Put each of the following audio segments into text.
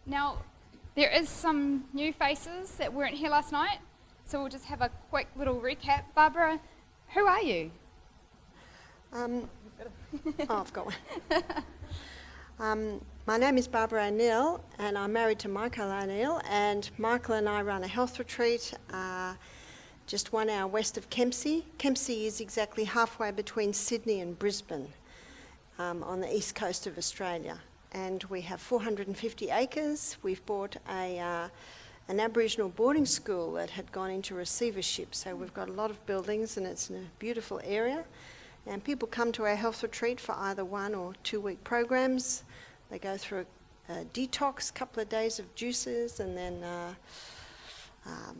Now, there is some new faces that weren't here last night, so we'll just have a quick little recap. Barbara, who are you? I've got one. My name is Barbara O'Neill, and I'm married to Michael O'Neill, and Michael and I run a health retreat just 1 hour west of Kempsey. Kempsey is exactly halfway between Sydney and Brisbane on the east coast of Australia. And we have 450 acres. We've bought an Aboriginal boarding school that had gone into receivership. So we've got a lot of buildings and it's in a beautiful area. And people come to our health retreat for either 1 or 2 week programs. They go through a detox, couple of days of juices and then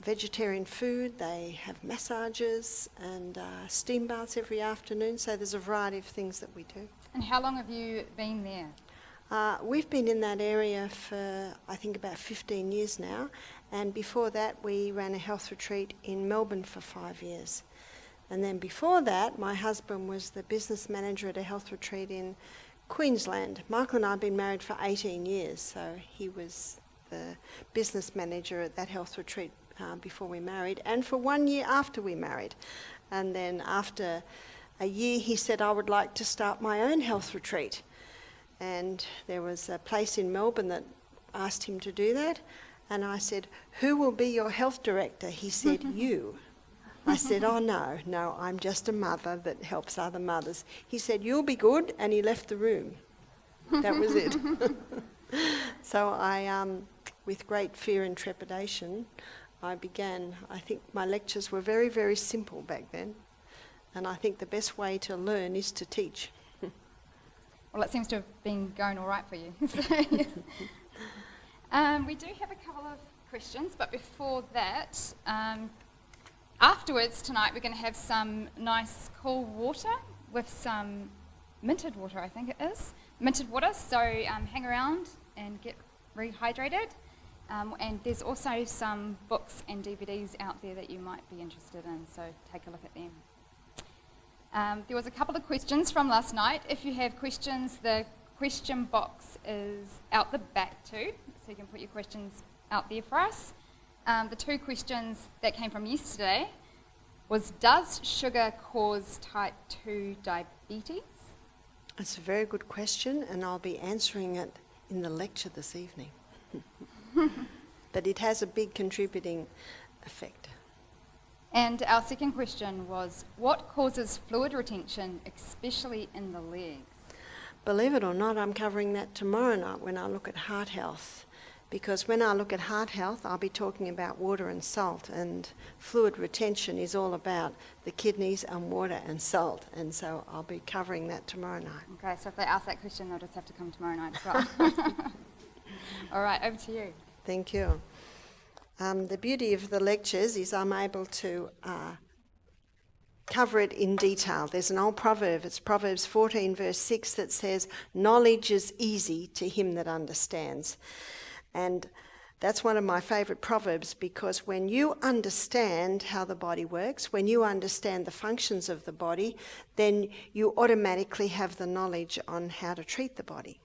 vegetarian food. They have massages and steam baths every afternoon. So there's a variety of things that we do. And how long have you been there? We've been in that area for, I think, about 15 years now. And before that, we ran a health retreat in Melbourne for 5 years. And then before that, my husband was the business manager at a health retreat in Queensland. Michael and I have been married for 18 years, so he was the business manager at that health retreat before we married, and for 1 year after we married. And then after a year, he said, I would like to start my own health retreat. And there was a place in Melbourne that asked him to do that. And I said, who will be your health director? He said, you. I said, oh, no, I'm just a mother that helps other mothers. He said, you'll be good, and he left the room. That was it. So I, with great fear and trepidation, I began. I think my lectures were very, very simple back then. And I think the best way to learn is to teach. Well, it seems to have been going all right for you. So, yes. We do have a couple of questions, but before that, afterwards tonight we're going to have some nice cool water with some minted water, I think it is. Minted water, so hang around and get rehydrated. And there's also some books and DVDs out there that you might be interested in, so take a look at them. There was a couple of questions from last night. If you have questions, the question box is out the back too, so you can put your questions out there for us. The 2 questions that came from yesterday was, does sugar cause type 2 diabetes? It's a very good question, and I'll be answering it in the lecture this evening. But it has a big contributing effect. And our second question was, what causes fluid retention, especially in the legs? Believe it or not, I'm covering that tomorrow night when I look at heart health. Because when I look at heart health, I'll be talking about water and salt. And fluid retention is all about the kidneys and water and salt. And so I'll be covering that tomorrow night. Okay, so if they ask that question, they'll just have to come tomorrow night as well. All right, over to you. Thank you. The beauty of the lectures is I'm able to cover it in detail. There's an old proverb, it's Proverbs 14 verse 6 that says, knowledge is easy to him that understands. And that's one of my favourite proverbs, because when you understand how the body works, when you understand the functions of the body, then you automatically have the knowledge on how to treat the body.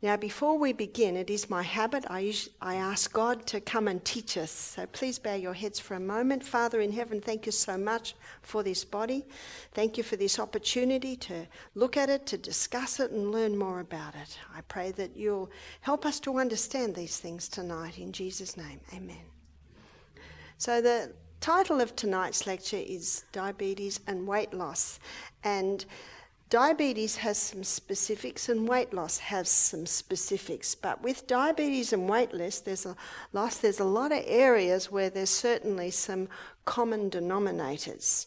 Now, before we begin, it is my habit, I ask God to come and teach us. So please bow your heads for a moment. Father in heaven, thank you so much for this body. Thank you for this opportunity to look at it, to discuss it and learn more about it. I pray that you'll help us to understand these things tonight. In Jesus' name, amen. So the title of tonight's lecture is Diabetes and Weight Loss. And diabetes has some specifics and weight loss has some specifics, but with diabetes and weight loss, there's a lot of areas where there's certainly some common denominators.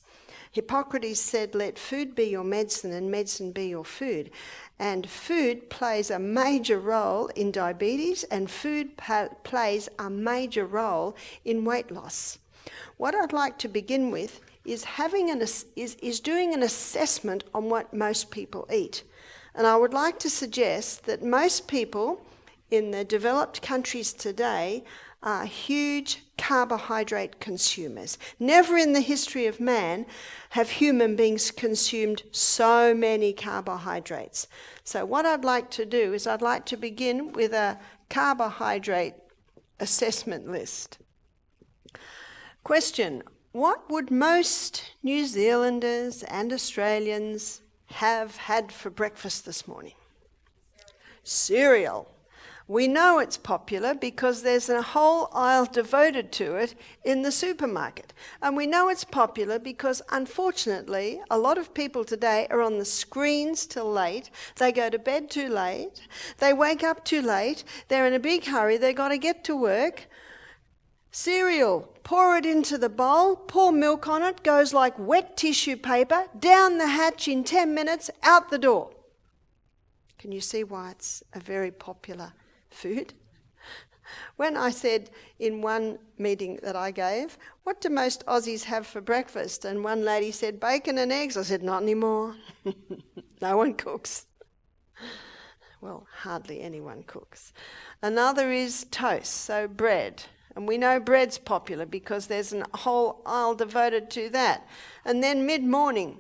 Hippocrates said, let food be your medicine and medicine be your food. And food plays a major role in diabetes, and food plays a major role in weight loss. What I'd like to begin with is doing an assessment on what most people eat. And I would like to suggest that most people in the developed countries today are huge carbohydrate consumers. Never in the history of man have human beings consumed so many carbohydrates. So what I'd like to do is I'd like to begin with a carbohydrate assessment list. Question: what would most New Zealanders and Australians have had for breakfast this morning? Cereal. We know it's popular because there's a whole aisle devoted to it in the supermarket. And we know it's popular because, unfortunately, a lot of people today are on the screens till late. They go to bed too late. They wake up too late. They're in a big hurry. They've got to get to work. Cereal. Pour it into the bowl. Pour milk on it. Goes like wet tissue paper. Down the hatch in 10 minutes. Out the door. Can you see why it's a very popular food? When I said in one meeting that I gave, what do most Aussies have for breakfast? And one lady said, bacon and eggs. I said, not anymore. No one cooks. Well, hardly anyone cooks. Another is toast, so bread. And we know bread's popular because there's a whole aisle devoted to that. And then mid-morning.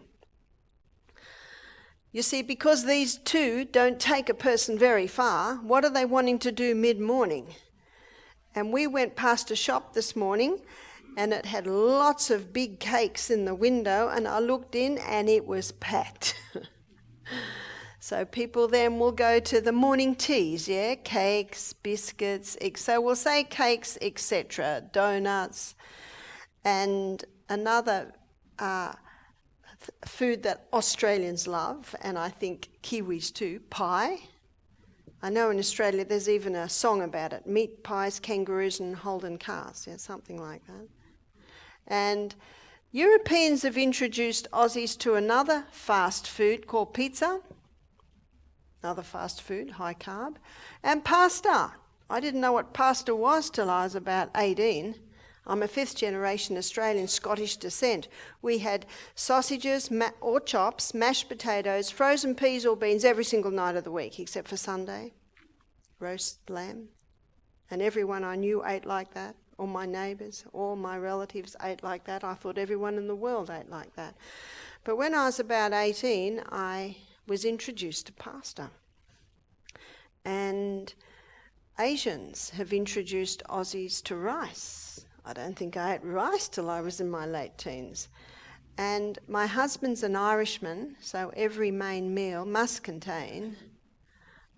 You see, because these two don't take a person very far, what are they wanting to do mid-morning? And we went past a shop this morning and it had lots of big cakes in the window, and I looked in and it was packed. So people then will go to the morning teas, yeah? Cakes, biscuits, so we'll say cakes, etc., donuts, and another food that Australians love, and I think Kiwis too, pie. I know in Australia there's even a song about it, meat pies, kangaroos and Holden cars, yeah, something like that. And Europeans have introduced Aussies to another fast food called pizza, another fast food, high carb, and pasta. I didn't know what pasta was till I was about 18. I'm a fifth generation Australian Scottish descent. We had sausages or chops, mashed potatoes, frozen peas or beans every single night of the week, except for Sunday. Roast lamb. And everyone I knew ate like that. All my neighbours, all my relatives ate like that. I thought everyone in the world ate like that. But when I was about 18, I was introduced to pasta. And Asians have introduced Aussies to rice. I don't think I ate rice till I was in my late teens. And my husband's an Irishman, so every main meal must contain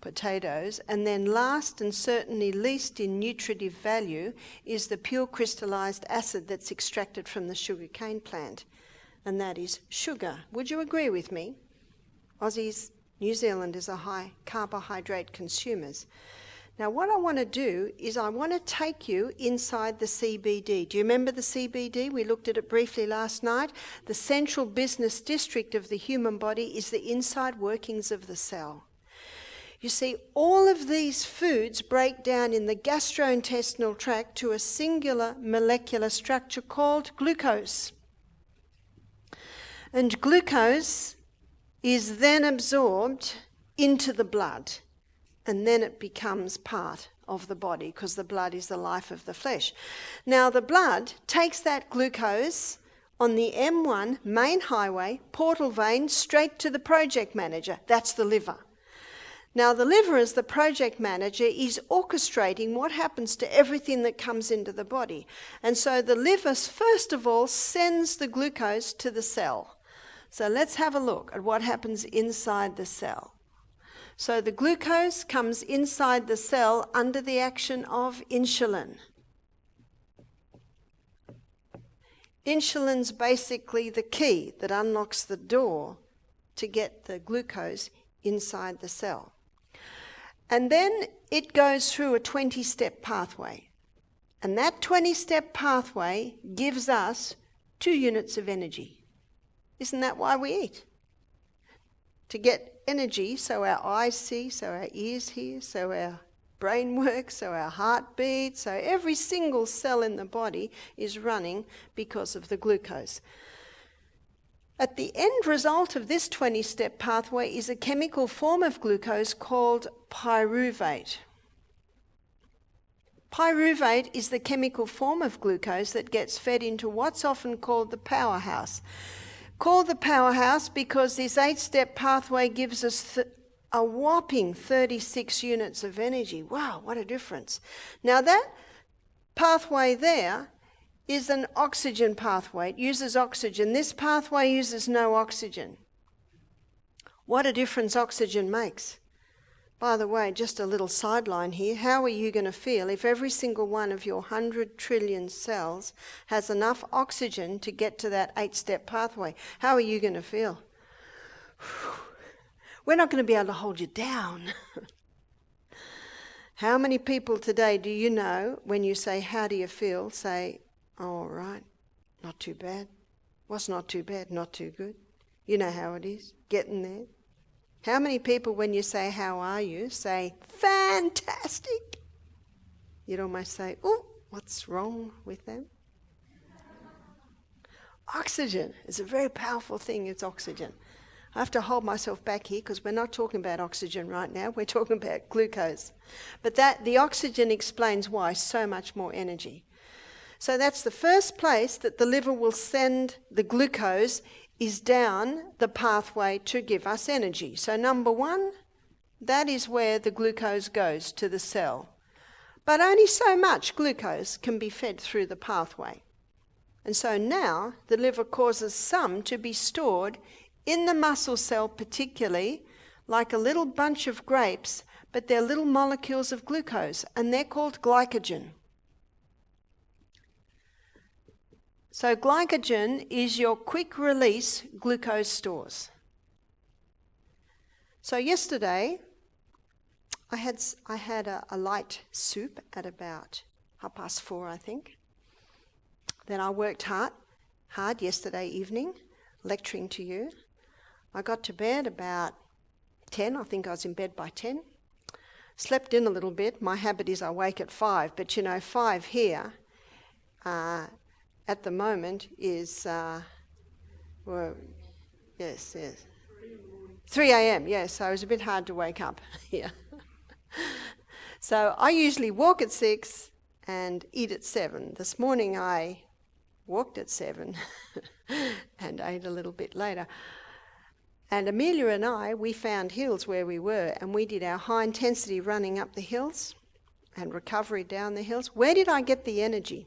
potatoes. And then last and certainly least in nutritive value is the pure crystallised acid that's extracted from the sugarcane plant, and that is sugar. Would you agree with me? Aussies, New Zealanders are high carbohydrate consumers. Now what I want to do is I want to take you inside the CBD. Do you remember the CBD? We looked at it briefly last night. The central business district of the human body is the inside workings of the cell. You see, all of these foods break down in the gastrointestinal tract to a singular molecular structure called glucose. And glucose is then absorbed into the blood. And then it becomes part of the body because the blood is the life of the flesh. Now the blood takes that glucose on the M1 main highway, portal vein, straight to the project manager. That's the liver. Now the liver as the project manager is orchestrating what happens to everything that comes into the body. And so the liver first of all sends the glucose to the cell. So let's have a look at what happens inside the cell. So the glucose comes inside the cell under the action of insulin. Insulin's basically the key that unlocks the door to get the glucose inside the cell. And then it goes through a 20-step pathway. And that 20-step pathway gives us 2 units of energy. Isn't that why we eat? To get energy so our eyes see, so our ears hear, so our brain works, so our heart beats, so every single cell in the body is running because of the glucose. At the end result of this 20-step pathway is a chemical form of glucose called pyruvate. Pyruvate is the chemical form of glucose that gets fed into what's often called the powerhouse. Called the powerhouse because this 8-step pathway gives us a whopping 36 units of energy. Wow, what a difference. Now that pathway there is an oxygen pathway. It uses oxygen. This pathway uses no oxygen. What a difference oxygen makes. By the way, just a little sideline here. How are you going to feel if every single one of your 100 trillion cells has enough oxygen to get to that 8-step pathway? How are you going to feel? We're not going to be able to hold you down. How many people today do you know, when you say, how do you feel, say, oh, all right, not too bad. What's not too bad? Not too good. You know how it is, getting there. How many people, when you say, how are you, say, fantastic? You'd almost say, oh, what's wrong with them? Oxygen is a very powerful thing, it's oxygen. I have to hold myself back here because we're not talking about oxygen right now, we're talking about glucose. But the oxygen explains why so much more energy. So that's the first place that the liver will send the glucose is down the pathway to give us energy. So number one, that is where the glucose goes to the cell. But only so much glucose can be fed through the pathway. And so now the liver causes some to be stored in the muscle cell particularly, like a little bunch of grapes, but they're little molecules of glucose, and they're called glycogen. So glycogen is your quick release glucose stores. So yesterday I had a light soup at about 4:30, I think. Then I worked hard yesterday evening, lecturing to you. I got to bed about 10, I think I was in bed by 10. Slept in a little bit. My habit is I wake at 5, but 5 here at the moment is, 3 a.m., yes, so it was a bit hard to wake up here. So I usually walk at 6 and eat at 7. This morning I walked at 7 and ate a little bit later. And Amelia and I, we found hills where we were, and we did our high intensity running up the hills and recovery down the hills. Where did I get the energy?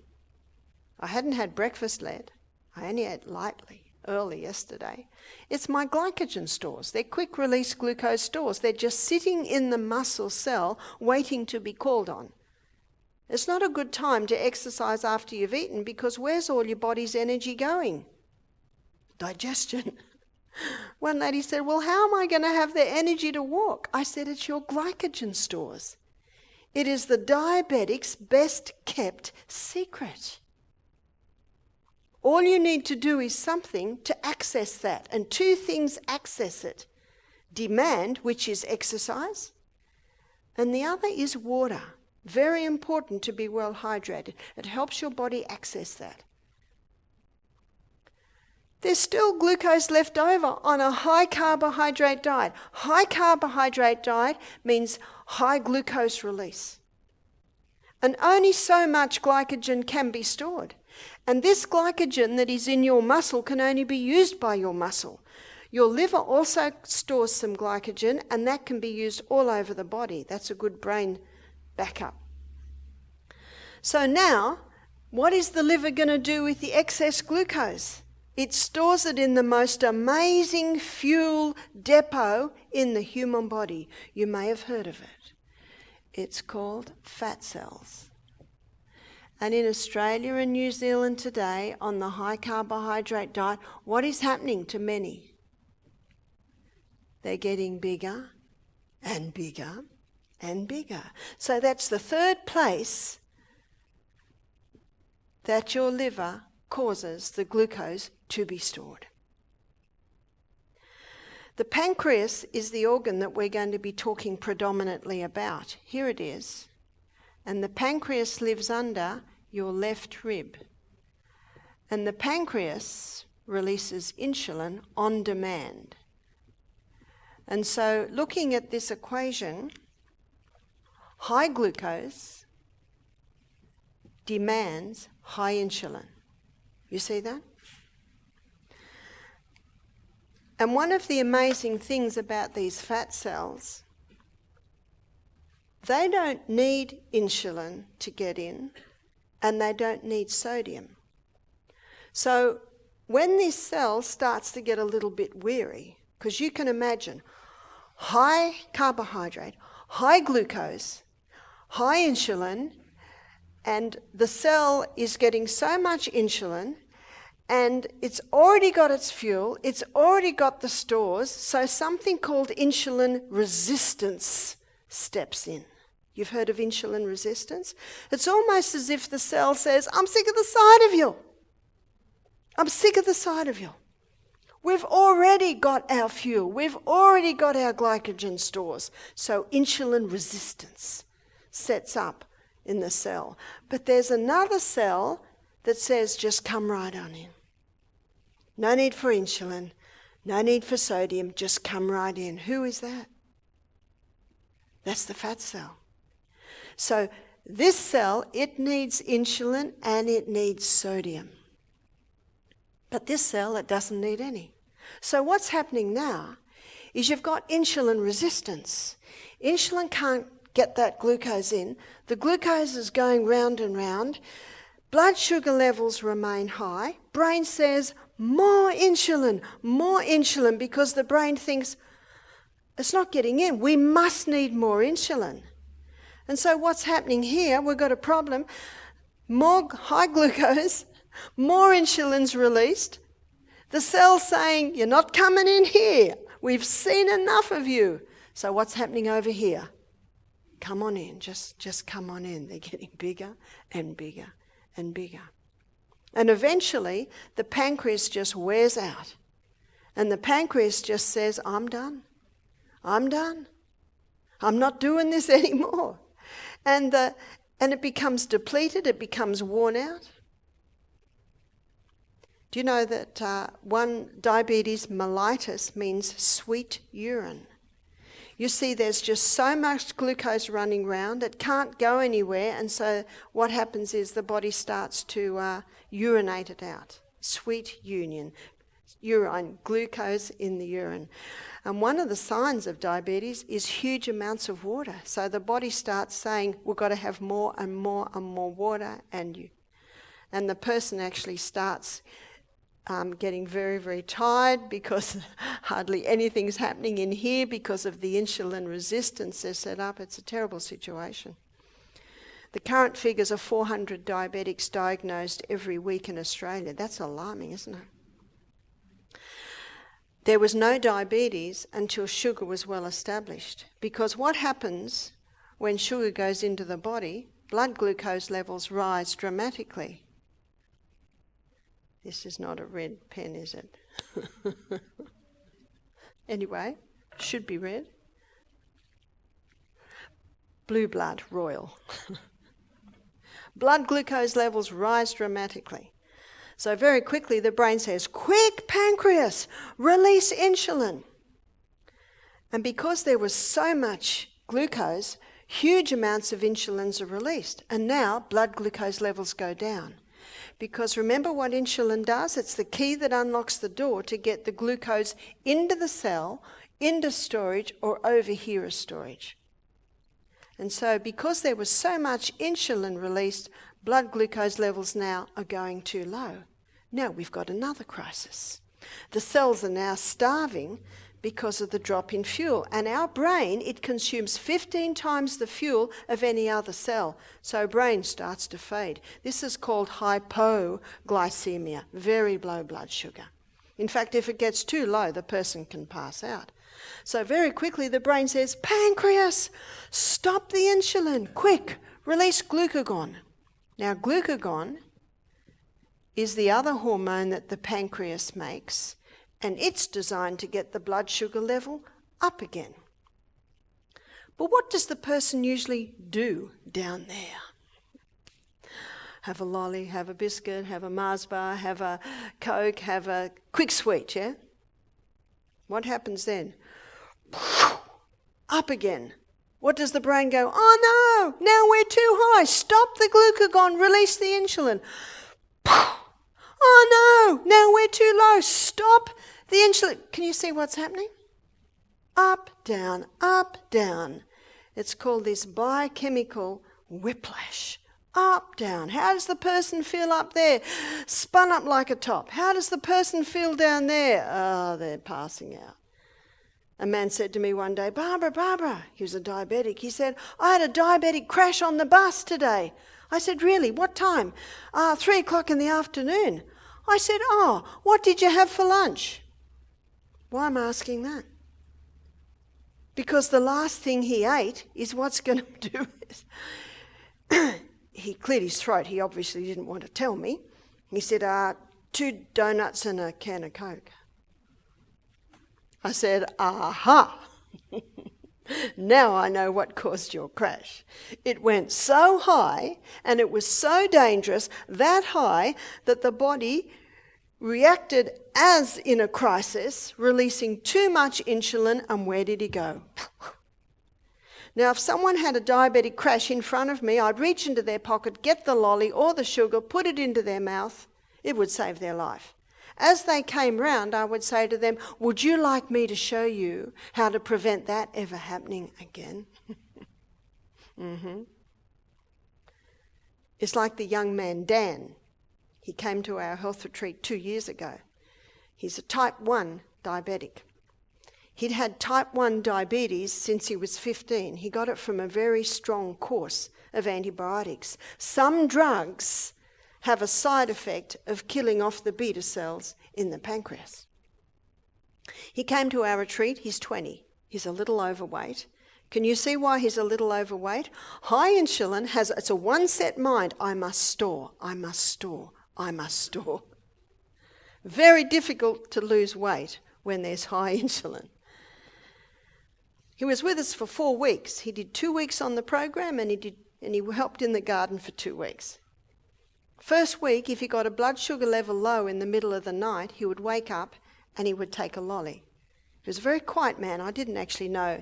I hadn't had breakfast yet. I only ate lightly early yesterday. It's my glycogen stores. They're quick release glucose stores. They're just sitting in the muscle cell waiting to be called on. It's not a good time to exercise after you've eaten, because where's all your body's energy going? Digestion. One lady said, well, how am I going to have the energy to walk? I said, it's your glycogen stores. It is the diabetic's best kept secret. All you need to do is something to access that, and 2 things access it. Demand, which is exercise, and the other is water. Very important to be well hydrated. It helps your body access that. There's still glucose left over on a high carbohydrate diet. High carbohydrate diet means high glucose release. And only so much glycogen can be stored. And this glycogen that is in your muscle can only be used by your muscle. Your liver also stores some glycogen, and that can be used all over the body. That's a good brain backup. So now, what is the liver going to do with the excess glucose? It stores it in the most amazing fuel depot in the human body. You may have heard of it. It's called fat cells. And in Australia and New Zealand today, on the high carbohydrate diet, what is happening to many? They're getting bigger and bigger and bigger. So that's the third place that your liver causes the glucose to be stored. The pancreas is the organ that we're going to be talking predominantly about. Here it is. And the pancreas lives under your left rib. And the pancreas releases insulin on demand. And so looking at this equation, high glucose demands high insulin. You see that? And one of the amazing things about these fat cells, they don't need insulin to get in, and they don't need sodium. So when this cell starts to get a little bit weary, because you can imagine high carbohydrate, high glucose, high insulin, and the cell is getting so much insulin, and it's already got its fuel, it's already got the stores, so something called insulin resistance steps in. You've heard of insulin resistance? It's almost as if the cell says, I'm sick of the sight of you. I'm sick of the sight of you. We've already got our fuel. We've already got our glycogen stores. So insulin resistance sets up in the cell. But there's another cell that says, just come right on in. No need for insulin. No need for sodium. Just come right in. Who is that? That's the fat cell. So this cell, it needs insulin and it needs sodium. But this cell, it doesn't need any. So what's happening now is you've got insulin resistance. Insulin can't get that glucose in. The glucose is going round and round. Blood sugar levels remain high. Brain says, more insulin, because the brain thinks, it's not getting in. We must need more insulin. And so what's happening here, we've got a problem. More high glucose, more insulin's released. The cell's saying, you're not coming in here. We've seen enough of you. So what's happening over here? Come on in, just come on in. They're getting bigger and bigger and bigger. And eventually, the pancreas just wears out. And the pancreas just says, I'm done. I'm done. I'm not doing this anymore. And it becomes depleted, it becomes worn out. Do you know that one diabetes mellitus means sweet urine? You see, there's just so much glucose running around, it can't go anywhere, and so what happens is the body starts to urinate it out. Sweet urine, glucose in the urine. And one of the signs of diabetes is huge amounts of water. So the body starts saying, we've got to have more and more and more water, and the person actually starts getting very, very tired because hardly anything's happening in here because of the insulin resistance they're set up. It's a terrible situation. The current figures are 400 diabetics diagnosed every week in Australia. That's alarming, isn't it? There was no diabetes until sugar was well established, because what happens when sugar goes into the body, blood glucose levels rise dramatically. This is not a red pen, is it? Anyway, should be red. Blue blood, royal. Blood glucose levels rise dramatically. So very quickly the brain says, quick pancreas, release insulin. And because there was so much glucose, huge amounts of insulins are released. And now blood glucose levels go down. Because remember what insulin does? It's the key that unlocks the door to get the glucose into the cell, into storage, or over here as storage. And so because there was so much insulin released, blood glucose levels now are going too low. Now we've got another crisis. The cells are now starving because of the drop in fuel. And our brain, it consumes 15 times the fuel of any other cell. So brain starts to fade. This is called hypoglycemia, very low blood sugar. In fact, if it gets too low, the person can pass out. So very quickly the brain says, pancreas, stop the insulin, quick, release glucagon. Now glucagon is the other hormone that the pancreas makes, and it's designed to get the blood sugar level up again. But what does the person usually do down there? Have a lolly, have a biscuit, have a Mars bar, have a Coke, have a quick sweet, yeah? What happens then? Up again. What does the brain go? Oh no, now we're too high. Stop the glucagon, release the insulin. Oh no, now we're too low. Stop the insulin. Can you see what's happening? Up, down, up, down. It's called this biochemical whiplash. Up, down. How does the person feel up there? Spun up like a top. How does the person feel down there? Oh, they're passing out. A man said to me one day, Barbara, he was a diabetic. He said, I had a diabetic crash on the bus today. I said, really? What time? 3 o'clock in the afternoon. I said, oh, what did you have for lunch? Why am I asking that? Because the last thing he ate is what's going to do it. He cleared his throat. He obviously didn't want to tell me. He said, 2 donuts and a can of Coke. I said, aha. Now I know what caused your crash. It went so high and it was so dangerous, that high, that the body reacted as in a crisis, releasing too much insulin, and where did he go? Now, if someone had a diabetic crash in front of me, I'd reach into their pocket, get the lolly or the sugar, put it into their mouth. It would save their life. As they came round, I would say to them, would you like me to show you how to prevent that ever happening again? It's like the young man, Dan. He came to our health retreat 2 years ago. He's a type 1 diabetic. He'd had type 1 diabetes since he was 15. He got it from a very strong course of antibiotics. Some drugs have a side effect of killing off the beta cells in the pancreas. He came to our retreat. He's 20. He's a little overweight. Can you see why he's a little overweight? High insulin it's a one-set mind. I must store, I must store, I must store. Very difficult to lose weight when there's high insulin. He was with us for 4 weeks. He did 2 weeks on the program and he helped in the garden for 2 weeks. First week, if he got a blood sugar level low in the middle of the night, he would wake up and he would take a lolly. He was a very quiet man. I didn't actually know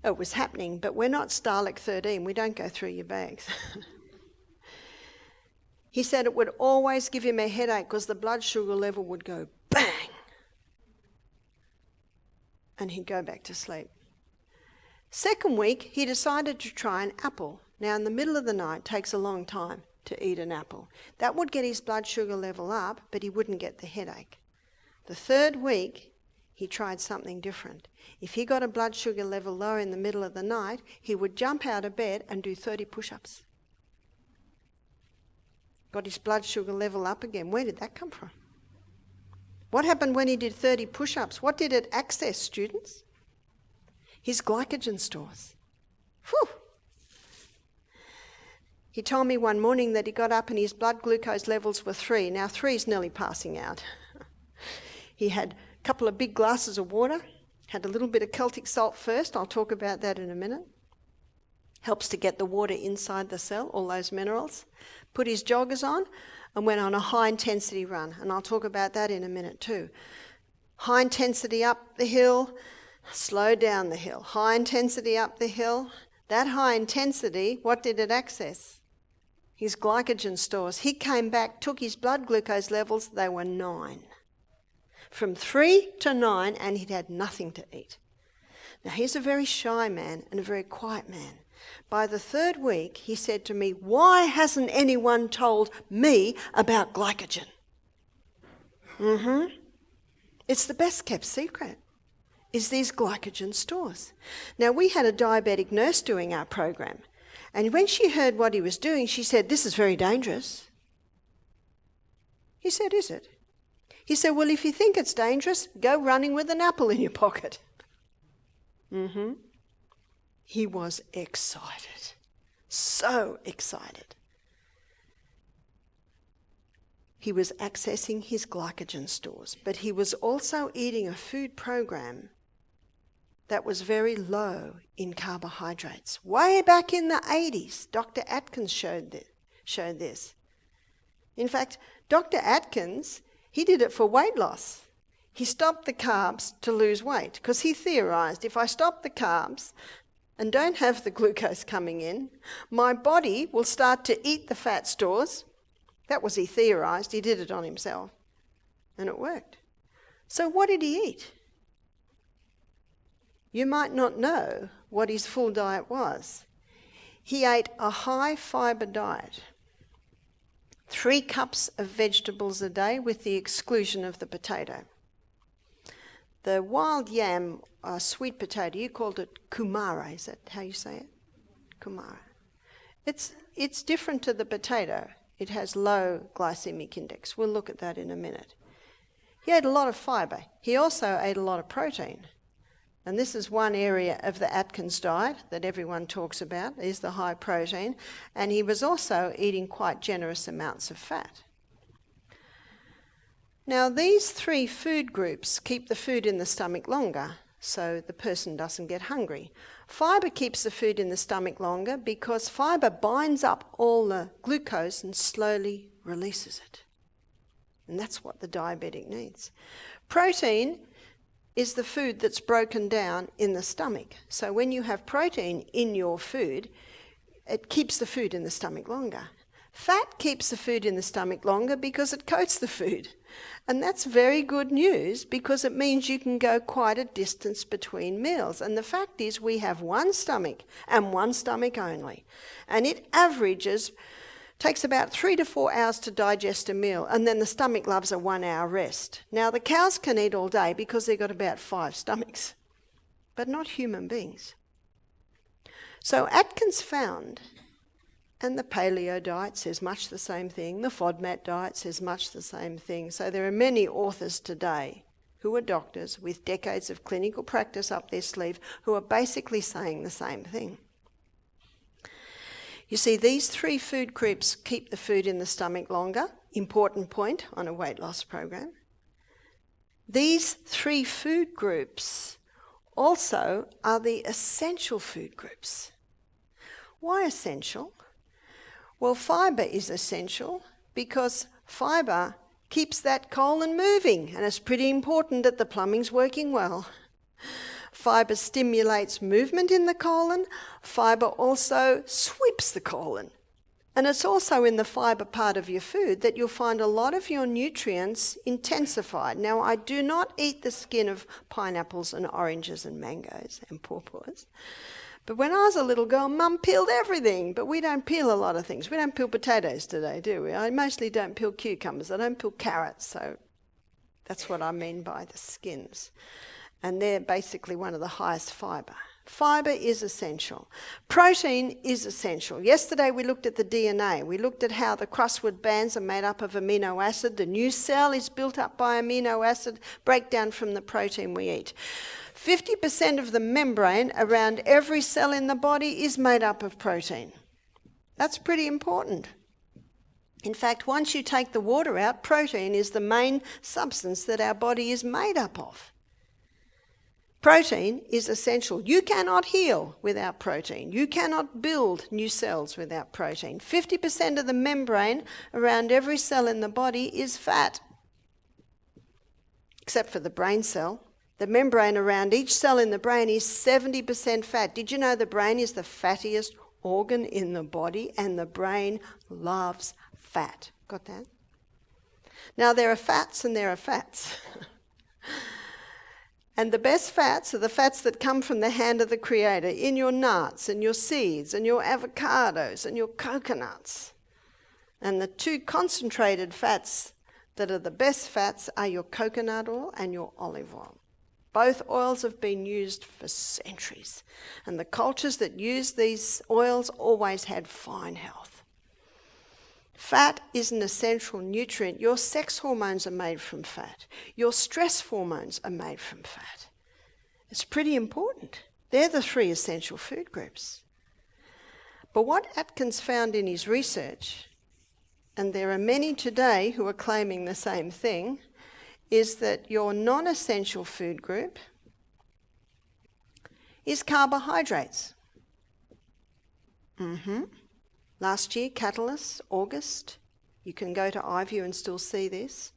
it was happening, but we're not Starlick 13. We don't go through your bags. He said it would always give him a headache because the blood sugar level would go bang. And he'd go back to sleep. Second week, he decided to try an apple. Now, in the middle of the night, it takes a long time to eat an apple. That would get his blood sugar level up, but he wouldn't get the headache. The third week, he tried something different. If he got a blood sugar level low in the middle of the night, he would jump out of bed and do 30 push-ups. Got his blood sugar level up again. Where did that come from? What happened when he did 30 push-ups? What did it access, students? His glycogen stores. Whew. He told me one morning that he got up and his blood glucose levels were 3. Now 3 is nearly passing out. He had a couple of big glasses of water, had a little bit of Celtic salt first. I'll talk about that in a minute. Helps to get the water inside the cell, all those minerals. Put his joggers on and went on a high-intensity run, and I'll talk about that in a minute too. High intensity up the hill, slow down the hill. High intensity up the hill. That high intensity, what did it access? His glycogen stores. He came back, took his blood glucose levels, they were 9. From 3 to 9, and he'd had nothing to eat. Now, he's a very shy man and a very quiet man. By the third week, he said to me, why hasn't anyone told me about glycogen? It's the best kept secret, is these glycogen stores. Now, we had a diabetic nurse doing our program, and when she heard what he was doing, she said, this is very dangerous. He said, is it? He said, well, if you think it's dangerous, go running with an apple in your pocket. He was excited, so excited. He was accessing his glycogen stores, but he was also eating a food program that was very low in carbohydrates. Way back in the 80s, Dr. Atkins showed this. In fact, Dr. Atkins, he did it for weight loss. He stopped the carbs to lose weight because he theorised if I stop the carbs, and don't have the glucose coming in, my body will start to eat the fat stores. That was he theorised. He did it on himself. And it worked. So what did he eat? You might not know what his full diet was. He ate a high fibre diet. 3 cups of vegetables a day with the exclusion of the potato. The wild yam, sweet potato, you called it kumara, is that how you say it? Kumara. It's different to the potato. It has low glycemic index. We'll look at that in a minute. He ate a lot of fibre. He also ate a lot of protein. And this is one area of the Atkins diet that everyone talks about, is the high protein. And he was also eating quite generous amounts of fat. Now, these 3 food groups keep the food in the stomach longer, so the person doesn't get hungry. Fibre keeps the food in the stomach longer because fibre binds up all the glucose and slowly releases it. And that's what the diabetic needs. Protein is the food that's broken down in the stomach. So when you have protein in your food, it keeps the food in the stomach longer. Fat keeps the food in the stomach longer because it coats the food. And that's very good news because it means you can go quite a distance between meals. And the fact is we have one stomach and one stomach only. And it takes about 3 to 4 hours to digest a meal, and then the stomach loves a 1-hour rest. Now, the cows can eat all day because they've got about 5 stomachs, but not human beings. So Atkins found, and the paleo diet says much the same thing, the FODMAP diet says much the same thing. So there are many authors today who are doctors with decades of clinical practice up their sleeve who are basically saying the same thing. You see, these 3 food groups keep the food in the stomach longer. Important point on a weight loss program. These 3 food groups also are the essential food groups. Why essential? Well, fibre is essential because fibre keeps that colon moving, and it's pretty important that the plumbing's working well. Fibre stimulates movement in the colon. Fibre also sweeps the colon. And it's also in the fibre part of your food that you'll find a lot of your nutrients intensified. Now, I do not eat the skin of pineapples and oranges and mangoes and pawpaws. But when I was a little girl, Mum peeled everything. But we don't peel a lot of things. We don't peel potatoes today, do we? I mostly don't peel cucumbers. I don't peel carrots. So that's what I mean by the skins. And they're basically one of the highest fibre. Fibre is essential. Protein is essential. Yesterday we looked at the DNA. We looked at how the crossword bands are made up of amino acid. The new cell is built up by amino acid breakdown from the protein we eat. 50% of the membrane around every cell in the body is made up of protein. That's pretty important. In fact, once you take the water out, protein is the main substance that our body is made up of. Protein is essential. You cannot heal without protein. You cannot build new cells without protein. 50% of the membrane around every cell in the body is fat, except for the brain cell. The membrane around each cell in the brain is 70% fat. Did you know the brain is the fattiest organ in the body, and the brain loves fat? Got that? Now, there are fats and there are fats. And the best fats are the fats that come from the hand of the Creator in your nuts and your seeds and your avocados and your coconuts. And the 2 concentrated fats that are the best fats are your coconut oil and your olive oil. Both oils have been used for centuries. And the cultures that use these oils always had fine health. Fat is an essential nutrient. Your sex hormones are made from fat. Your stress hormones are made from fat. It's pretty important. They're the 3 essential food groups. But what Atkins found in his research, and there are many today who are claiming the same thing, is that your non-essential food group is carbohydrates. Last year, Catalyst, August, you can go to iView and still see this,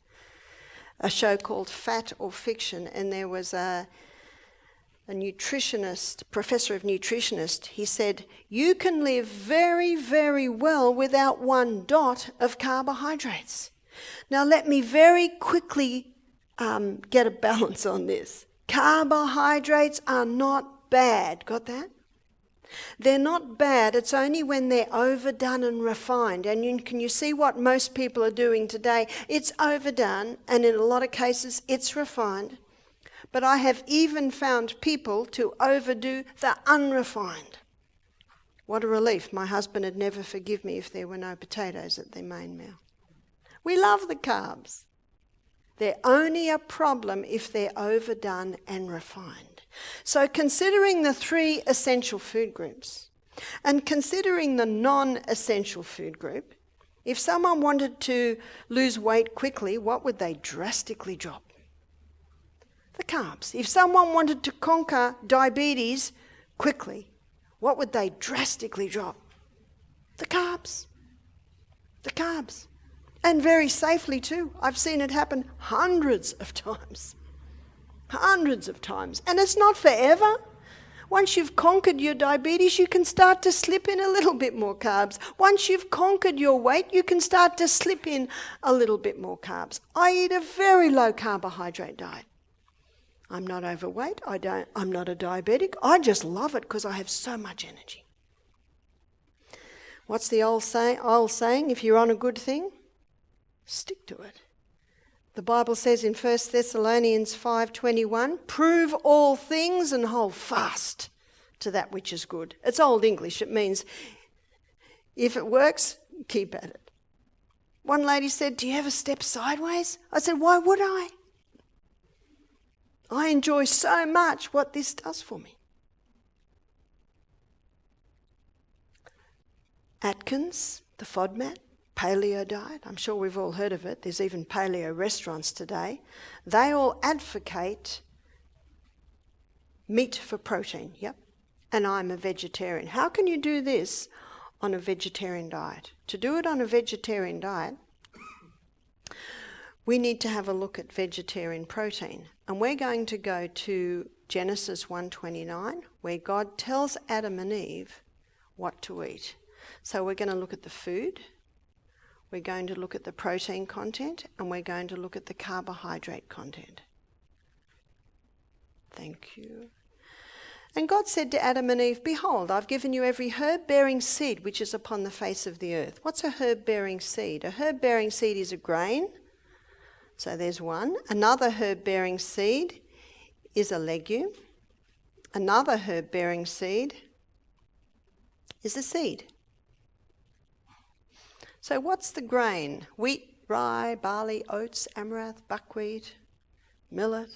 a show called Fat or Fiction, and there was a a nutritionist, professor of nutritionist, he said, you can live very, very well without 1 dot of carbohydrates. Now let me very quickly get a balance on this. Carbohydrates are not bad. Got that? They're not bad. It's only when they're overdone and refined. And can you see what most people are doing today? It's overdone, and in a lot of cases, it's refined. But I have even found people to overdo the unrefined. What a relief. My husband would never forgive me if there were no potatoes at their main meal. We love the carbs. They're only a problem if they're overdone and refined. So considering the 3 essential food groups and considering the non-essential food group, if someone wanted to lose weight quickly, what would they drastically drop? The carbs. If someone wanted to conquer diabetes quickly, what would they drastically drop? The carbs. The carbs. And very safely too. I've seen it happen hundreds of times. Hundreds of times. And it's not forever. Once you've conquered your diabetes, you can start to slip in a little bit more carbs. Once you've conquered your weight, you can start to slip in a little bit more carbs. I eat a very low carbohydrate diet. I'm not overweight. I'm not a diabetic. I just love it because I have so much energy. What's the old saying? If you're on a good thing, stick to it. The Bible says in 1 Thessalonians 5:21, prove all things and hold fast to that which is good. It's Old English. It means if it works, keep at it. One lady said, do you ever step sideways? I said, why would I? I enjoy so much what this does for me. Atkins, the FODMAP, paleo diet, I'm sure we've all heard of it. There's even paleo restaurants today. They all advocate meat for protein, yep. And I'm a vegetarian. How can you do this on a vegetarian diet? To do it on a vegetarian diet, we need to have a look at vegetarian protein. And we're going to go to Genesis 1:29, where God tells Adam and Eve what to eat. So we're going to look at the food, we're going to look at the protein content, and we're going to look at the carbohydrate content. Thank you. And God said to Adam and Eve, behold, I've given you every herb-bearing seed which is upon the face of the earth. What's a herb-bearing seed? A herb-bearing seed is a grain. So there's one. Another herb-bearing seed is a legume. Another herb-bearing seed is a seed. So what's the grain? Wheat, rye, barley, oats, amaranth, buckwheat, millet,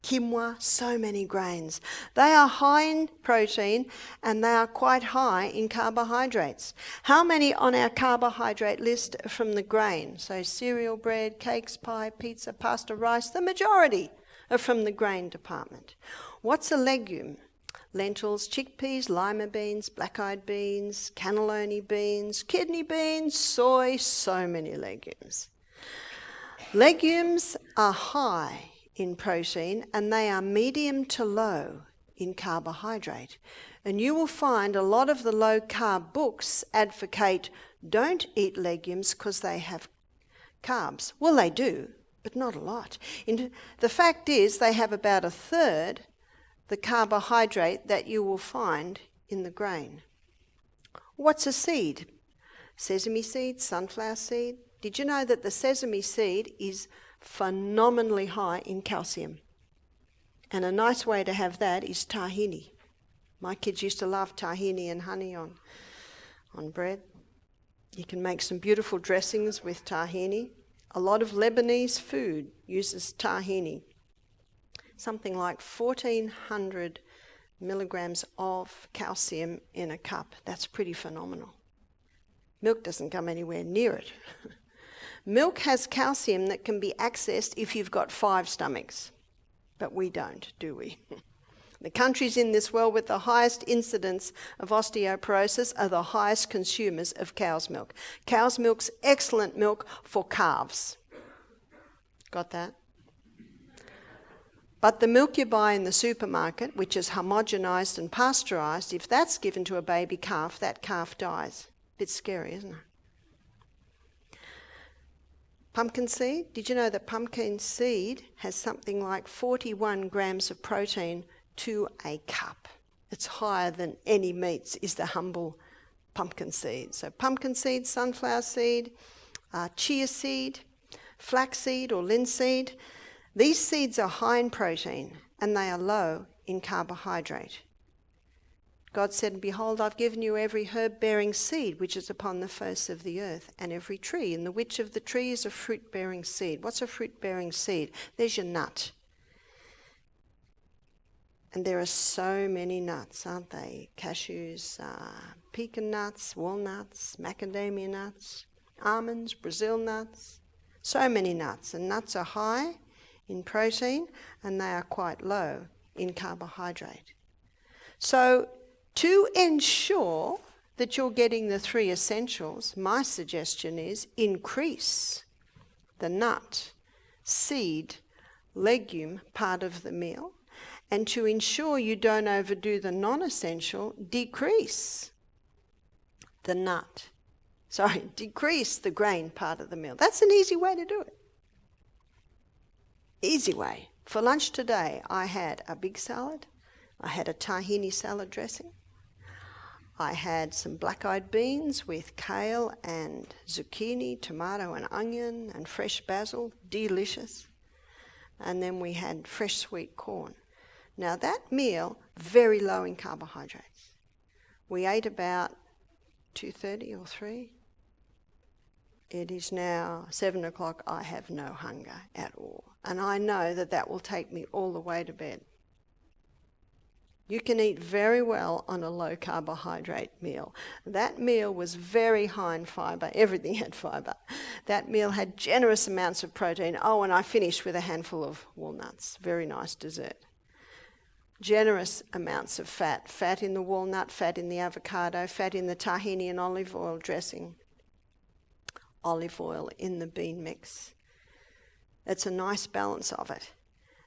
quinoa, so many grains. They are high in protein and they are quite high in carbohydrates. How many on our carbohydrate list are from the grain? So cereal, bread, cakes, pie, pizza, pasta, rice, the majority are from the grain department. What's a legume? Lentils, chickpeas, lima beans, black-eyed beans, cannellini beans, kidney beans, soy, so many legumes. Legumes are high in protein and they are medium to low in carbohydrate. And you will find a lot of the low-carb books advocate don't eat legumes because they have carbs. Well, they do, but not a lot. The fact is they have about a third the carbohydrate that you will find in the grain. What's a seed? Sesame seed, sunflower seed. Did you know that the sesame seed is phenomenally high in calcium? And a nice way to have that is tahini. My kids used to love tahini and honey on bread. You can make some beautiful dressings with tahini. A lot of Lebanese food uses tahini. Something like 1,400 milligrams of calcium in a cup. That's pretty phenomenal. Milk doesn't come anywhere near it. Milk has calcium that can be accessed if you've got 5 stomachs. But we don't, do we? The countries in this world with the highest incidence of osteoporosis are the highest consumers of cow's milk. Cow's milk's excellent milk for calves. Got that? But the milk you buy in the supermarket, which is homogenized and pasteurized, if that's given to a baby calf, that calf dies. Bit scary, isn't it? Pumpkin seed. Did you know that pumpkin seed has something like 41 grams of protein to a cup? It's higher than any meats, is the humble pumpkin seed. So pumpkin seed, sunflower seed, chia seed, flaxseed or linseed. These seeds are high in protein and they are low in carbohydrate. God said, "Behold, I've given you every herb-bearing seed which is upon the face of the earth, and every tree, in the which of the tree is a fruit-bearing seed." What's a fruit-bearing seed? There's your nut. And there are so many nuts, aren't they? Cashews, pecan nuts, walnuts, macadamia nuts, almonds, Brazil nuts. So many nuts. And nuts are high in protein and they are quite low in carbohydrate. So to ensure that you're getting the three essentials, my suggestion is increase the nut, seed, legume part of the meal. And to ensure you don't overdo the non-essential, decrease the grain part of the meal. That's an easy way to do it. Easy way. For lunch today, I had a big salad. I had a tahini salad dressing. I had some black-eyed beans with kale and zucchini, tomato and onion and fresh basil. Delicious. And then we had fresh sweet corn. Now that meal, very low in carbohydrates. We ate about 2:30 or 3. It is now 7 o'clock. I have no hunger at all. And I know that that will take me all the way to bed. You can eat very well on a low carbohydrate meal. That meal was very high in fibre. Everything had fibre. That meal had generous amounts of protein. Oh, and I finished with a handful of walnuts. Very nice dessert. Generous amounts of fat. Fat in the walnut, fat in the avocado, fat in the tahini and olive oil dressing. Olive oil in the bean mix. It's a nice balance of it.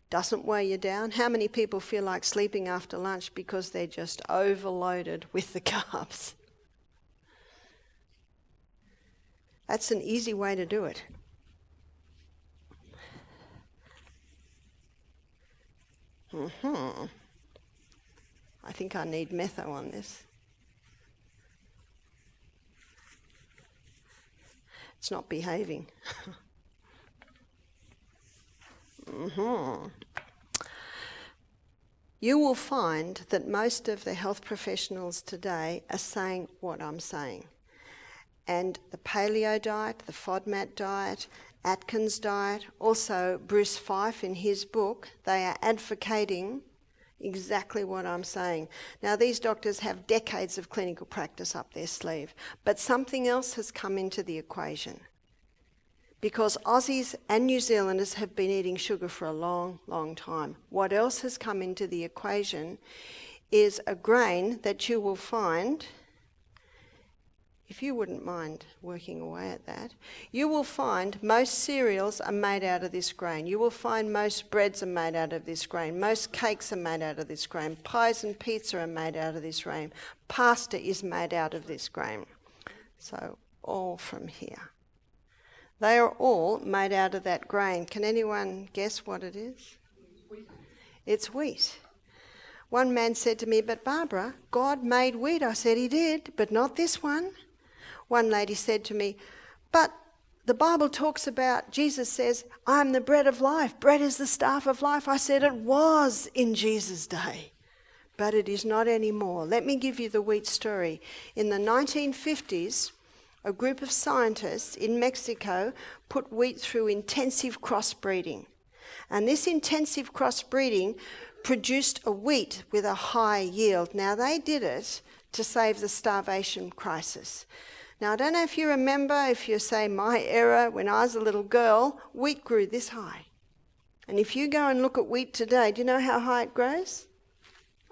Doesn't weigh you down. How many people feel like sleeping after lunch because they're just overloaded with the carbs? That's an easy way to do it. I think I need metho on this. It's not behaving. You will find that most of the health professionals today are saying what I'm saying. And the paleo diet, the FODMAP diet, Atkins diet, also Bruce Fife in his book, they are advocating exactly what I'm saying. Now, these doctors have decades of clinical practice up their sleeve, but something else has come into the equation. Because Aussies and New Zealanders have been eating sugar for a long, long time. What else has come into the equation is a grain that you will find, if you wouldn't mind working away at that, you will find most cereals are made out of this grain. You will find most breads are made out of this grain. Most cakes are made out of this grain. Pies and pizza are made out of this grain. Pasta is made out of this grain. So all from here. They are all made out of that grain. Can anyone guess what it is? It's wheat. One man said to me, "But Barbara, God made wheat." I said, "He did, but not this one." One lady said to me, "But the Bible talks about, Jesus says, I am the bread of life. Bread is the staff of life." I said, "It was in Jesus' day, but it is not anymore." Let me give you the wheat story. In the 1950s, a group of scientists in Mexico put wheat through intensive crossbreeding. And this intensive crossbreeding produced a wheat with a high yield. Now, they did it to save the starvation crisis. Now, I don't know if you remember, if you say my era, when I was a little girl, wheat grew this high. And if you go and look at wheat today, do you know how high it grows?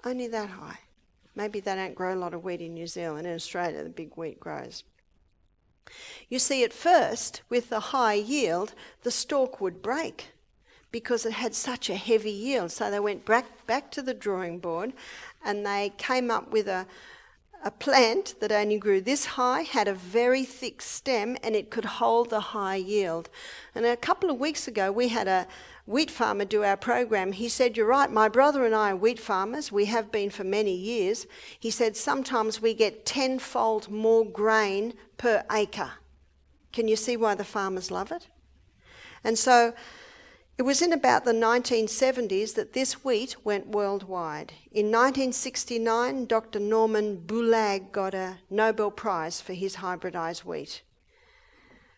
Only that high. Maybe they don't grow a lot of wheat in New Zealand. In Australia, the big wheat grows. You see, at first, with the high yield, the stalk would break because it had such a heavy yield. So they went back to the drawing board and they came up with a plant that only grew this high, had a very thick stem, and it could hold the high yield. And a couple of weeks ago, we had a wheat farmer do our program. He said, "You're right, my brother and I are wheat farmers. We have been for many years." He said, "Sometimes we get 10-fold more grain per acre." Can you see why the farmers love it? And so it was in about the 1970s that this wheat went worldwide. In 1969, Dr. Norman Bulag got a Nobel Prize for his hybridized wheat.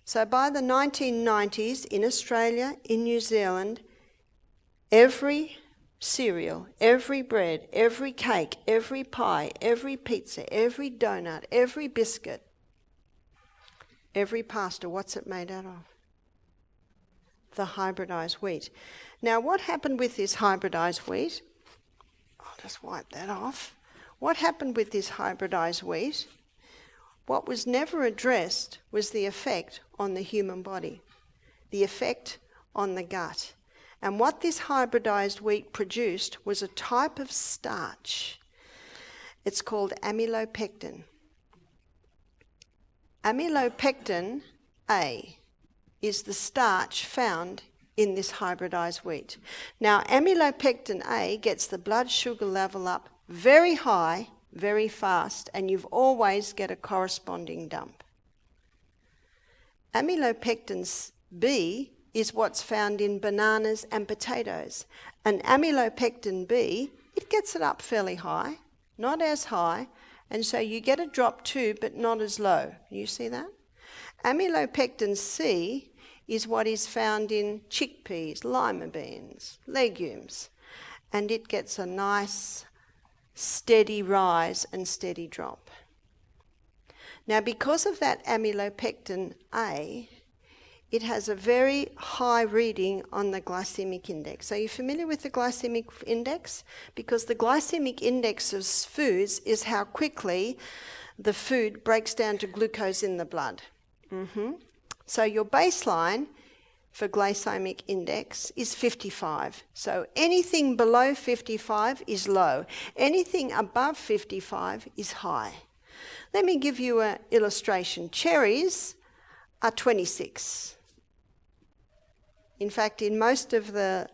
So by the 1990s, in Australia, in New Zealand, every cereal, every bread, every cake, every pie, every pizza, every donut, every biscuit, every pasta, what's it made out of? The hybridized wheat. Now, what happened with this hybridized wheat? I'll just wipe that off. What happened with this hybridized wheat? What was never addressed was the effect on the human body, the effect on the gut. And what this hybridized wheat produced was a type of starch. It's called amylopectin. Amylopectin A is the starch found in this hybridized wheat. Now, amylopectin A gets the blood sugar level up very high, very fast, and you've always get a corresponding dump. Amylopectin B is what's found in bananas and potatoes. And amylopectin B, it gets it up fairly high, not as high, and so you get a drop too, but not as low. You see that? Amylopectin C is what is found in chickpeas, lima beans, legumes, and it gets a nice steady rise and steady drop. Now, because of that amylopectin A, it has a very high reading on the glycemic index. Are you familiar with the glycemic index? Because the glycemic index of foods is how quickly the food breaks down to glucose in the blood. So your baseline for glycemic index is 55. So anything below 55 is low. Anything above 55 is high. Let me give you an illustration. Cherries are 26. In fact, in most of the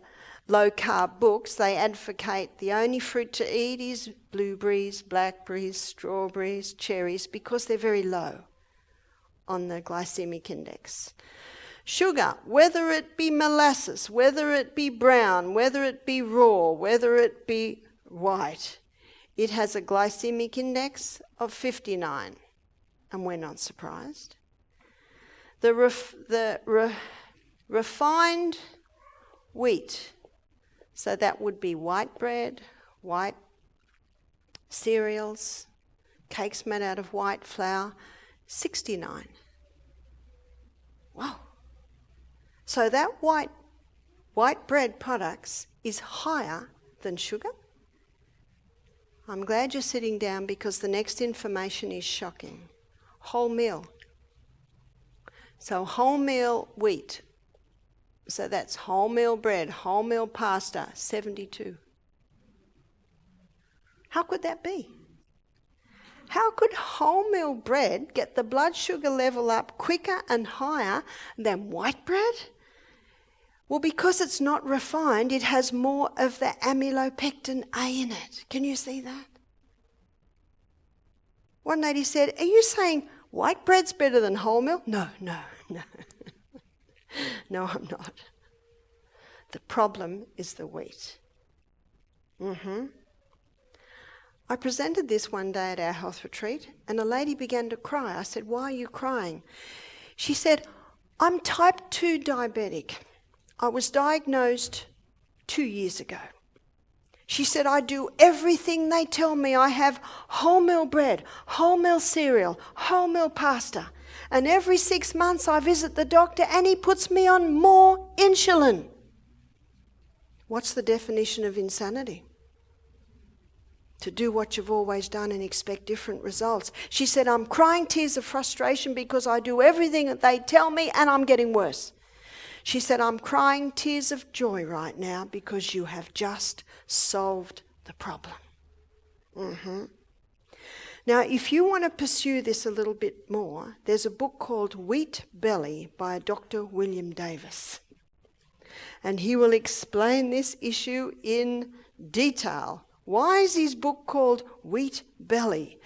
low-carb books, they advocate the only fruit to eat is blueberries, blackberries, strawberries, cherries, because they're very low on the glycemic index. Sugar, whether it be molasses, whether it be brown, whether it be raw, whether it be white, it has a glycemic index of 59, and we're not surprised. The refined wheat, so that would be white bread, white cereals, cakes made out of white flour, 69. Wow. So that white bread products is higher than sugar. I'm glad you're sitting down because the next information is shocking. Wholemeal. So wholemeal wheat. So that's wholemeal bread, wholemeal pasta, 72. How could that be? How could wholemeal bread get the blood sugar level up quicker and higher than white bread? Well, because it's not refined, it has more of the amylopectin A in it. Can you see that? One lady said, "Are you saying white bread's better than wholemeal?" No. No, I'm not. The problem is the wheat. I presented this one day at our health retreat, and a lady began to cry. I said, "Why are you crying?" She said, "I'm type 2 diabetic. I was diagnosed 2 years ago." She said, "I do everything they tell me. I have wholemeal bread, wholemeal cereal, wholemeal pasta. And every 6 months I visit the doctor and he puts me on more insulin." What's the definition of insanity? To do what you've always done and expect different results. She said, "I'm crying tears of frustration because I do everything that they tell me and I'm getting worse." She said, I'm crying tears of joy right now because you have just solved the problem. Now, if you want to pursue this a little bit more, there's a book called Wheat Belly by Dr. William Davis. And he will explain this issue in detail. Why is his book called Wheat Belly?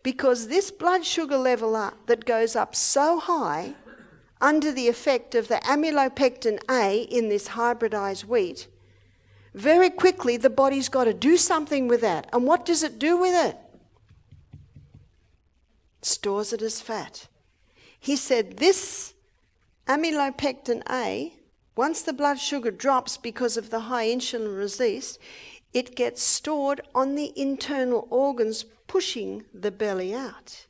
Because this blood sugar level that goes up so high under the effect of the amylopectin A in this hybridized wheat, very quickly the body's got to do something with that. And what does it do with it? Stores it as fat. He said this amylopectin A, once the blood sugar drops because of the high insulin release, it gets stored on the internal organs, pushing the belly out.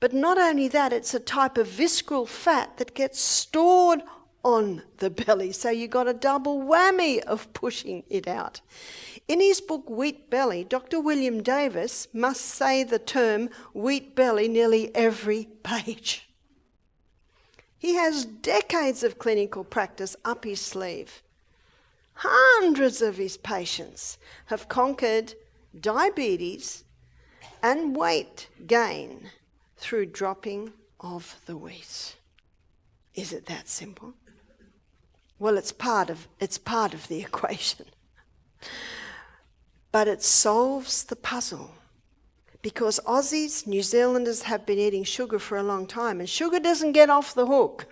But not only that, it's a type of visceral fat that gets stored on the belly. So you got a double whammy of pushing it out. In his book Wheat Belly, Dr. William Davis must say the term wheat belly nearly every page. He has decades of clinical practice up his sleeve. Hundreds of his patients have conquered diabetes and weight gain through dropping of the wheat. Is it that simple? Well, it's part of the equation. But it solves the puzzle. Because Aussies, New Zealanders have been eating sugar for a long time, and sugar doesn't get off the hook.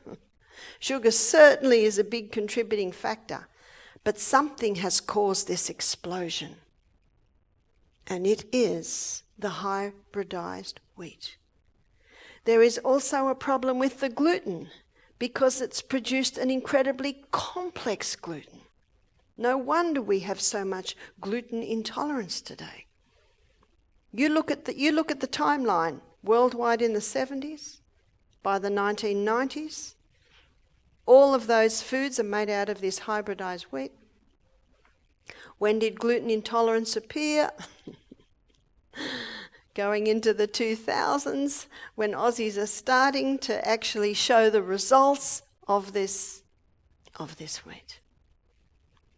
Sugar certainly is a big contributing factor, but something has caused this explosion. And it is the hybridized wheat. There is also a problem with the gluten because it's produced an incredibly complex gluten. No wonder we have so much gluten intolerance today. You look at the timeline worldwide in the 70s, by the 1990s, all of those foods are made out of this hybridized wheat. When did gluten intolerance appear? Going into the 2000s, when Aussies are starting to actually show the results of this wheat.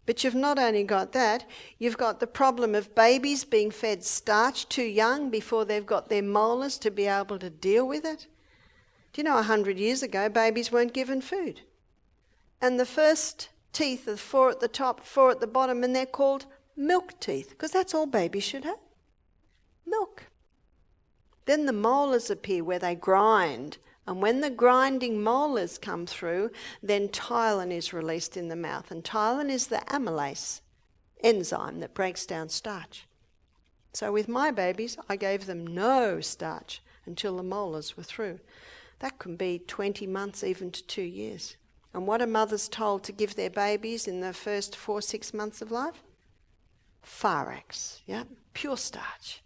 But you've not only got that, you've got the problem of babies being fed starch too young before they've got their molars to be able to deal with it. Do you know 100 years ago, babies weren't given food? And the first teeth are 4 at the top, 4 at the bottom, and they're called milk teeth, because that's all babies should have. Milk. Then the molars appear where they grind. And when the grinding molars come through, then ptyalin is released in the mouth. And ptyalin is the amylase enzyme that breaks down starch. So with my babies, I gave them no starch until the molars were through. That can be 20 months, even to 2 years. And what are mothers told to give their babies in the first 4-6 months of life? Farax, yeah, pure starch.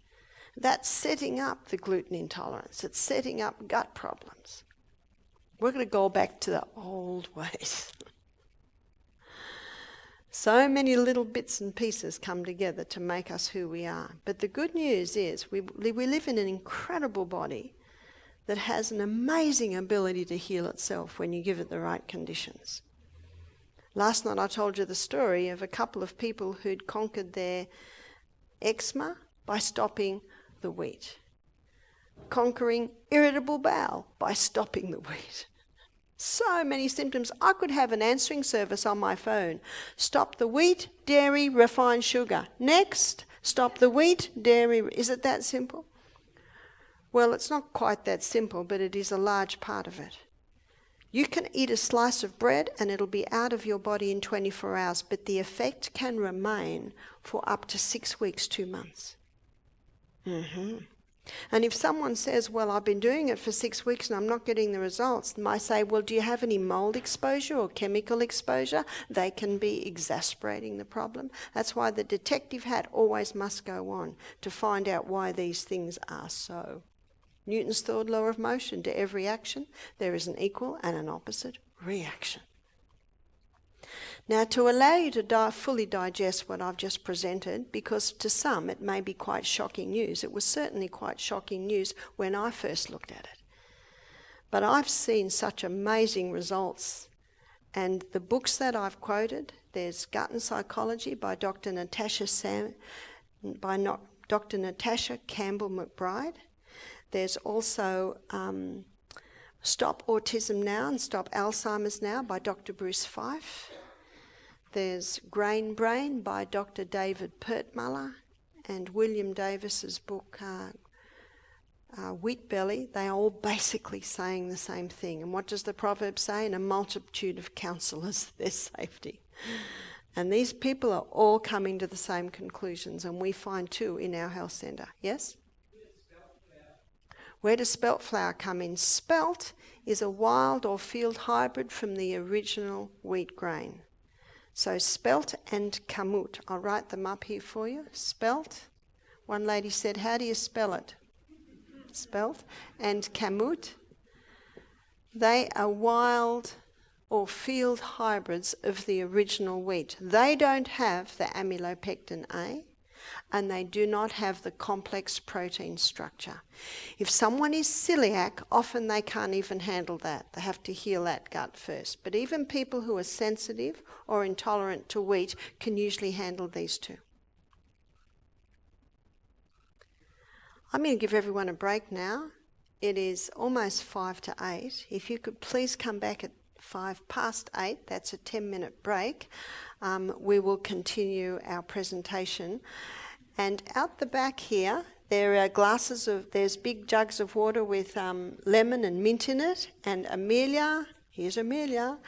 That's setting up the gluten intolerance. It's setting up gut problems. We're going to go back to the old ways. So many little bits and pieces come together to make us who we are. But the good news is we live in an incredible body that has an amazing ability to heal itself when you give it the right conditions. Last night I told you the story of a couple of people who'd conquered their eczema by stopping the wheat, conquering irritable bowel by stopping the wheat. So many symptoms. I could have an answering service on my phone. Stop the wheat, dairy, refined sugar. Next, stop the wheat, dairy. Is it that simple? Well, it's not quite that simple, but it is a large part of it. You can eat a slice of bread and it'll be out of your body in 24 hours, but the effect can remain for up to 6 weeks, 2 months. And if someone says, well, I've been doing it for 6 weeks and I'm not getting the results, then I say, well, do you have any mold exposure or chemical exposure? They can be exacerbating the problem. That's why the detective hat always must go on to find out why these things are so. Newton's third law of motion: to every action there is an equal and an opposite reaction. Now, to allow you to fully digest what I've just presented, because to some it may be quite shocking news. It was certainly quite shocking news when I first looked at it. But I've seen such amazing results And the books that I've quoted, there's Gut and Psychology by Dr. Natasha Campbell McBride. There's also Stop Autism Now and Stop Alzheimer's Now by Dr. Bruce Fife. There's Grain Brain by Dr. David Pertmuller, and William Davis's book, Wheat Belly. They are all basically saying the same thing. And what does the proverb say? In a multitude of counsellors, there's safety. And these people are all coming to the same conclusions, and we find too in our health centre. Yes? Where does spelt flour come in? Spelt is a wild or field hybrid from the original wheat grain. So spelt and kamut. I'll write them up here for you. Spelt. One lady said, how do you spell it? Spelt. And kamut. They are wild or field hybrids of the original wheat. They don't have the amylopectin A, and they do not have the complex protein structure. If someone is celiac, often they can't even handle that. They have to heal that gut first. But even people who are sensitive or intolerant to wheat can usually handle these two. I'm going to give everyone a break now. It is almost 5 to 8. If you could please come back at 5 past 8, that's a 10-minute break. We will continue our presentation. And out the back here, there are there's big jugs of water with lemon and mint in it. And Amelia, here's Amelia,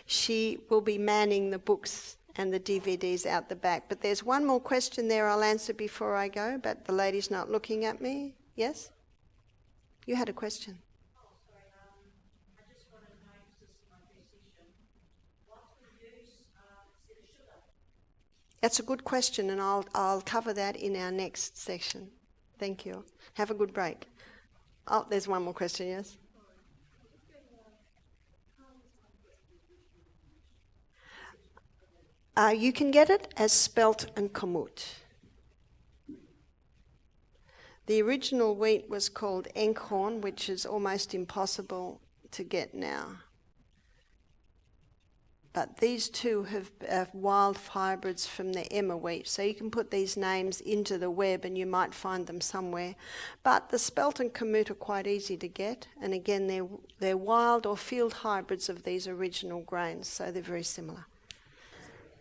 she will be manning the books and the DVDs out the back. But there's one more question there I'll answer before I go, but the lady's not looking at me. Yes? You had a question. That's a good question, and I'll cover that in our next session. Thank you. Have a good break. Oh, there's one more question, yes? You can get it as spelt and kamut. The original wheat was called Enkhorn, which is almost impossible to get now. But these two have wild hybrids from the Emma wheat. So you can put these names into the web and you might find them somewhere. But the spelt and kamut are quite easy to get. And again, they're wild or field hybrids of these original grains. So they're very similar.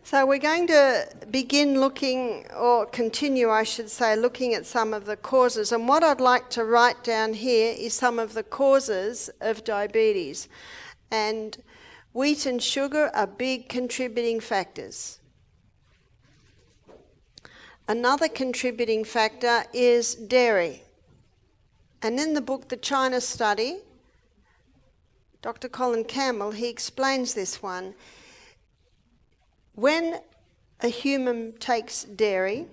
So we're going to begin looking, or continue, I should say, looking at some of the causes. And what I'd like to write down here is some of the causes of diabetes. And wheat and sugar are big contributing factors. Another contributing factor is dairy. And in the book, The China Study, Dr. Colin Campbell, he explains this one. When a human takes dairy,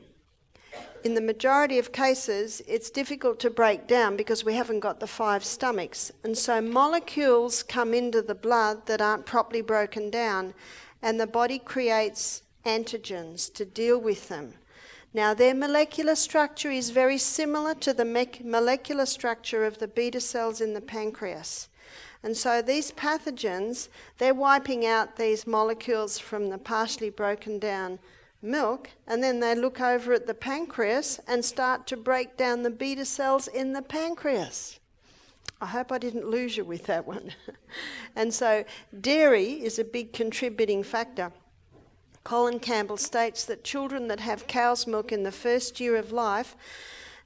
in the majority of cases, it's difficult to break down because we haven't got the 5 stomachs. And so molecules come into the blood that aren't properly broken down, and the body creates antigens to deal with them. Now, their molecular structure is very similar to the molecular structure of the beta cells in the pancreas. And so these pathogens, they're wiping out these molecules from the partially broken down milk, and then they look over at the pancreas and start to break down the beta cells in the pancreas. I hope I didn't lose you with that one. And so dairy is a big contributing factor. Colin Campbell states that children that have cow's milk in the first year of life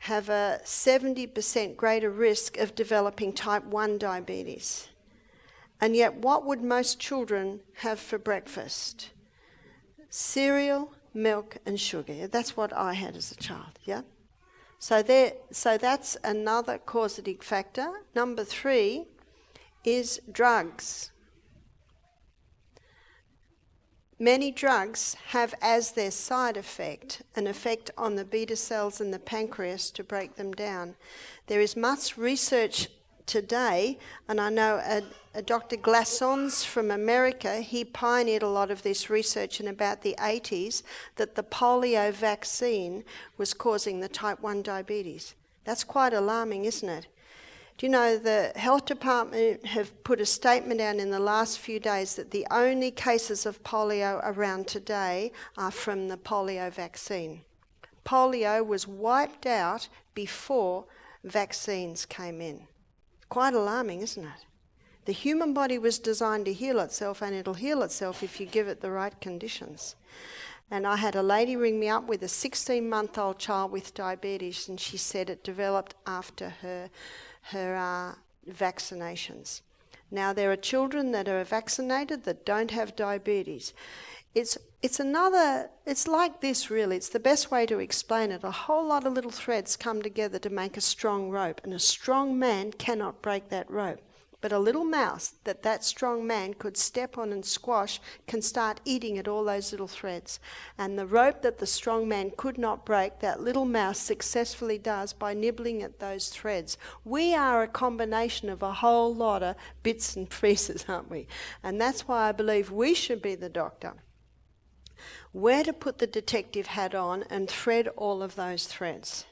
have a 70% greater risk of developing type 1 diabetes. And yet, what would most children have for breakfast? Cereal, milk and sugar. That's what I had as a child, yeah? So that's another causative factor. Number 3 is drugs. Many drugs have as their side effect an effect on the beta cells in the pancreas to break them down. There is much research today, and I know a Dr. Glassons from America, he pioneered a lot of this research in about the 80s, that the polio vaccine was causing the type 1 diabetes. That's quite alarming, isn't it? Do you know the health department have put a statement out in the last few days that the only cases of polio around today are from the polio vaccine. Polio was wiped out before vaccines came in. Quite alarming, isn't it? The human body was designed to heal itself, and it'll heal itself if you give it the right conditions. And I had a lady ring me up with a 16-month-old child with diabetes, and she said it developed after her vaccinations. Now, there are children that are vaccinated that don't have diabetes. It's like this really. It's the best way to explain it. A whole lot of little threads come together to make a strong rope, and a strong man cannot break that rope. But a little mouse that strong man could step on and squash can start eating at all those little threads. And the rope that the strong man could not break, that little mouse successfully does by nibbling at those threads. We are a combination of a whole lot of bits and pieces, aren't we? And that's why I believe we should be the doctor. Where to put the detective hat on and thread all of those threads.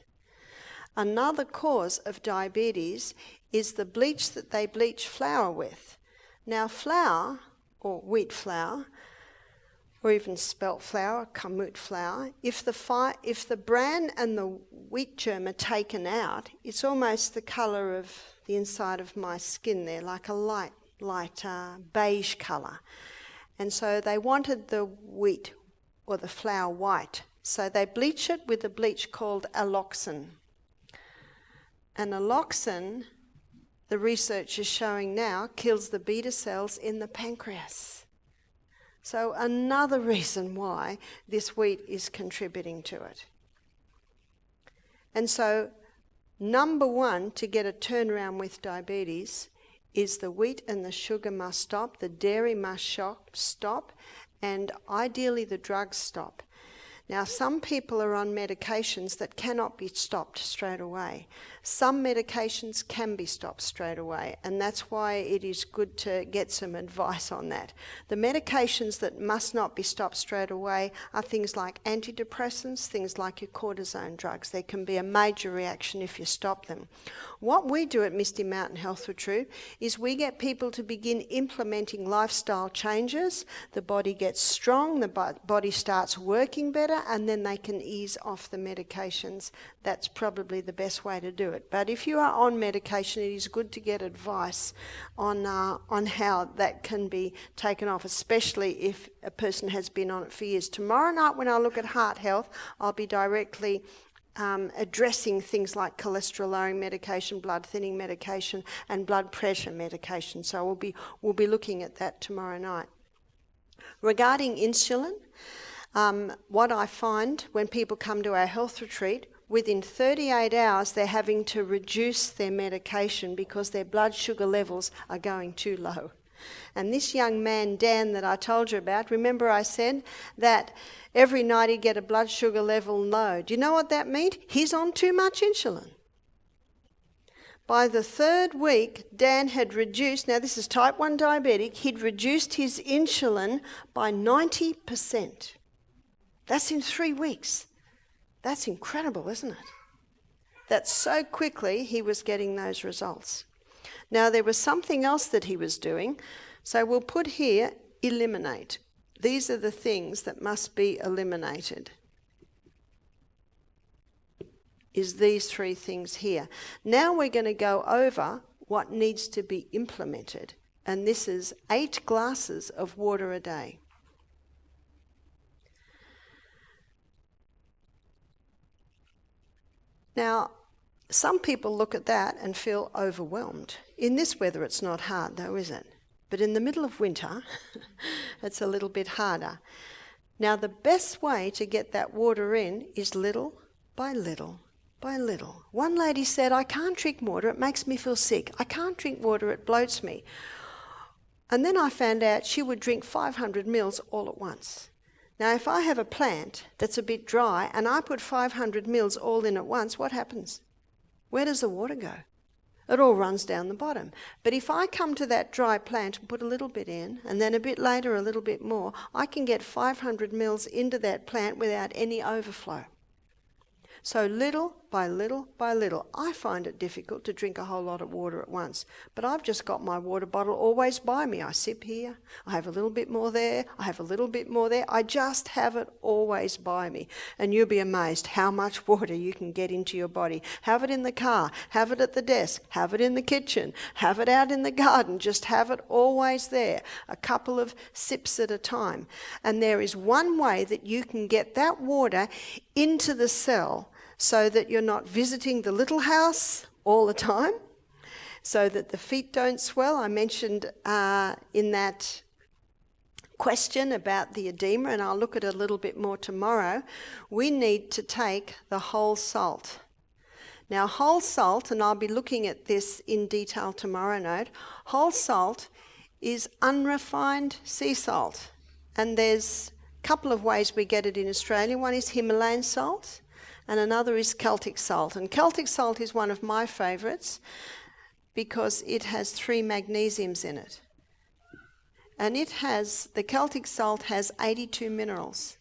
Another cause of diabetes is the bleach that they bleach flour with. Now flour, or wheat flour, or even spelt flour, kamut flour, if the bran and the wheat germ are taken out, it's almost the colour of the inside of my skin there, like a light beige colour. And so they wanted the wheat or the flour white. So they bleach it with a bleach called alloxin. And alloxin, the research is showing now, kills the beta cells in the pancreas. So another reason why this wheat is contributing to it. And so, number one, to get a turnaround with diabetes, is the wheat and the sugar must stop, the dairy must stop, and ideally the drugs stop. Now, some people are on medications that cannot be stopped straight away. Some medications can be stopped straight away, and that's why it is good to get some advice on that. The medications that must not be stopped straight away are things like antidepressants, things like your cortisone drugs. There can be a major reaction if you stop them. What we do at Misty Mountain Health Retreat is we get people to begin implementing lifestyle changes. The body gets strong, the body starts working better, and then they can ease off the medications. That's probably the best way to do it. But if you are on medication, it is good to get advice on how that can be taken off, especially if a person has been on it for years. Tomorrow night when I look at heart health, I'll be directly addressing things like cholesterol-lowering medication, blood thinning medication, and blood pressure medication. So we'll be looking at that tomorrow night. Regarding insulin, what I find when people come to our health retreat, within 38 hours they're having to reduce their medication because their blood sugar levels are going too low. And this young man, Dan, that I told you about, remember I said that every night he'd get a blood sugar level low. Do you know what that meant? He's on too much insulin. By the third week, Dan had reduced, now this is type 1 diabetic, he'd reduced his insulin by 90%. That's in 3 weeks. That's incredible, isn't it? That so quickly he was getting those results. Now there was something else that he was doing, so we'll put here, eliminate. These are the things that must be eliminated. Is these 3 things here. Now we're going to go over what needs to be implemented, and this is 8 glasses of water a day. Now, some people look at that and feel overwhelmed. In this weather it's not hard though, is it? But in the middle of winter, it's a little bit harder. Now, the best way to get that water in is little by little by little. One lady said, I can't drink water, it makes me feel sick. I can't drink water, it bloats me. And then I found out she would drink 500 mils all at once. Now, if I have a plant that's a bit dry and I put 500 mils all in at once, what happens? Where does the water go? It all runs down the bottom. But if I come to that dry plant and put a little bit in, and then a bit later a little bit more, I can get 500 mils into that plant without any overflow. So little by little by little. I find it difficult to drink a whole lot of water at once, but I've just got my water bottle always by me. I sip here, I have a little bit more there, I have a little bit more there. I just have it always by me. And you'll be amazed how much water you can get into your body. Have it in the car, have it at the desk, have it in the kitchen, have it out in the garden. Just have it always there, a couple of sips at a time. And there is one way that you can get that water into the cell so that you're not visiting the little house all the time, so that the feet don't swell. I mentioned in that question about the edema, and I'll look at it a little bit more tomorrow. We need to take the whole salt. Now, whole salt, and I'll be looking at this in detail tomorrow night, whole salt is unrefined sea salt. And there's a couple of ways we get it in Australia. One is Himalayan salt, and another is Celtic salt. And Celtic salt is one of my favourites because it has 3 magnesiums in it. And the Celtic salt has 82 minerals.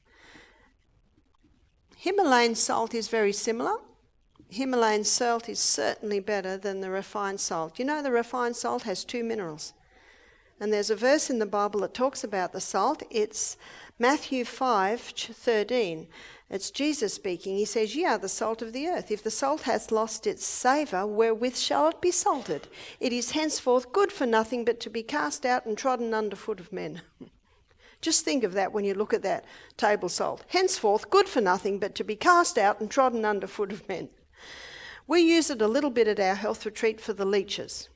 Himalayan salt is very similar. Himalayan salt is certainly better than the refined salt. You know, the refined salt has 2 minerals. And there's a verse in the Bible that talks about the salt. It's Matthew 5:13. It's Jesus speaking. He says, "Ye are the salt of the earth. If the salt hath lost its savour, wherewith shall it be salted? It is henceforth good for nothing but to be cast out and trodden under foot of men." Just think of that when you look at that table salt. Henceforth good for nothing but to be cast out and trodden under foot of men. We use it a little bit at our health retreat for the leeches.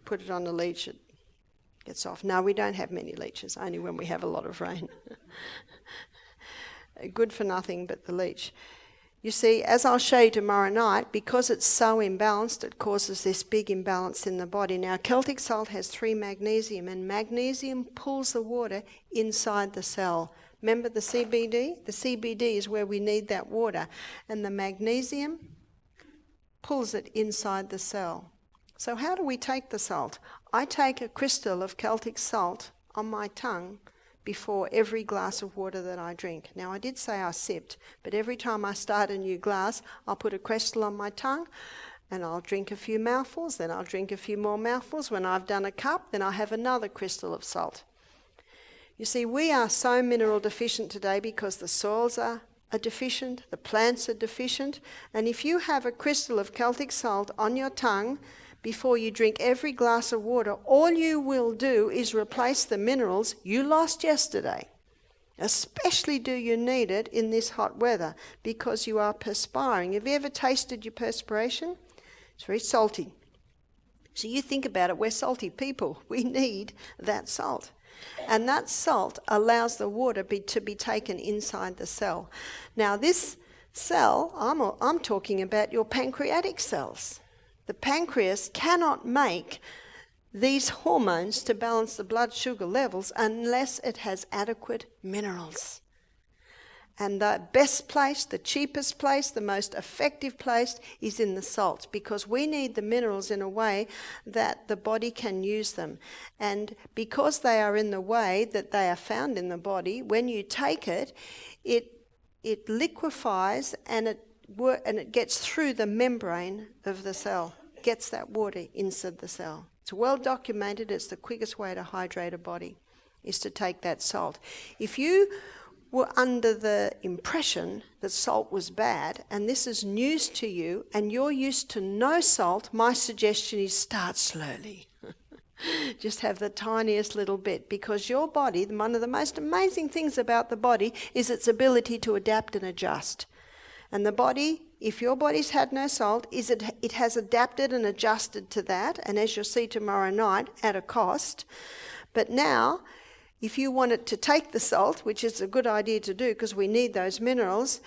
Put it on the leech, it gets off. No, we don't have many leeches, only when we have a lot of rain. Good for nothing but the leech. You see, as I'll show you tomorrow night, because it's so imbalanced, it causes this big imbalance in the body. Now, Celtic salt has 3 magnesium, and magnesium pulls the water inside the cell. Remember the CBD? The CBD is where we need that water, and the magnesium pulls it inside the cell. So how do we take the salt? I take a crystal of Celtic salt on my tongue before every glass of water that I drink. Now, I did say I sipped, but every time I start a new glass, I'll put a crystal on my tongue and I'll drink a few mouthfuls, then I'll drink a few more mouthfuls. When I've done a cup, then I'll have another crystal of salt. You see, we are so mineral deficient today because the soils are deficient, the plants are deficient, and if you have a crystal of Celtic salt on your tongue before you drink every glass of water, all you will do is replace the minerals you lost yesterday. Especially do you need it in this hot weather because you are perspiring. Have you ever tasted your perspiration? It's very salty. So you think about it, we're salty people. We need that salt. And that salt allows the water to be taken inside the cell. Now this cell, I'm talking about your pancreatic cells. The pancreas cannot make these hormones to balance the blood sugar levels unless it has adequate minerals. And the best place, the cheapest place, the most effective place is in the salts, because we need the minerals in a way that the body can use them. And because they are in the way that they are found in the body, when you take it, it liquefies and it gets through the membrane of the cell, gets that water inside the cell. It's well documented. It's the quickest way to hydrate a body, is to take that salt. If you were under the impression that salt was bad, and this is news to you, and you're used to no salt, my suggestion is start slowly. Just have the tiniest little bit, because your body, one of the most amazing things about the body is its ability to adapt and adjust. And the body, if your body's had no salt, it has adapted and adjusted to that, and as you'll see tomorrow night, at a cost. But now, if you want it to take the salt, which is a good idea to do because we need those minerals,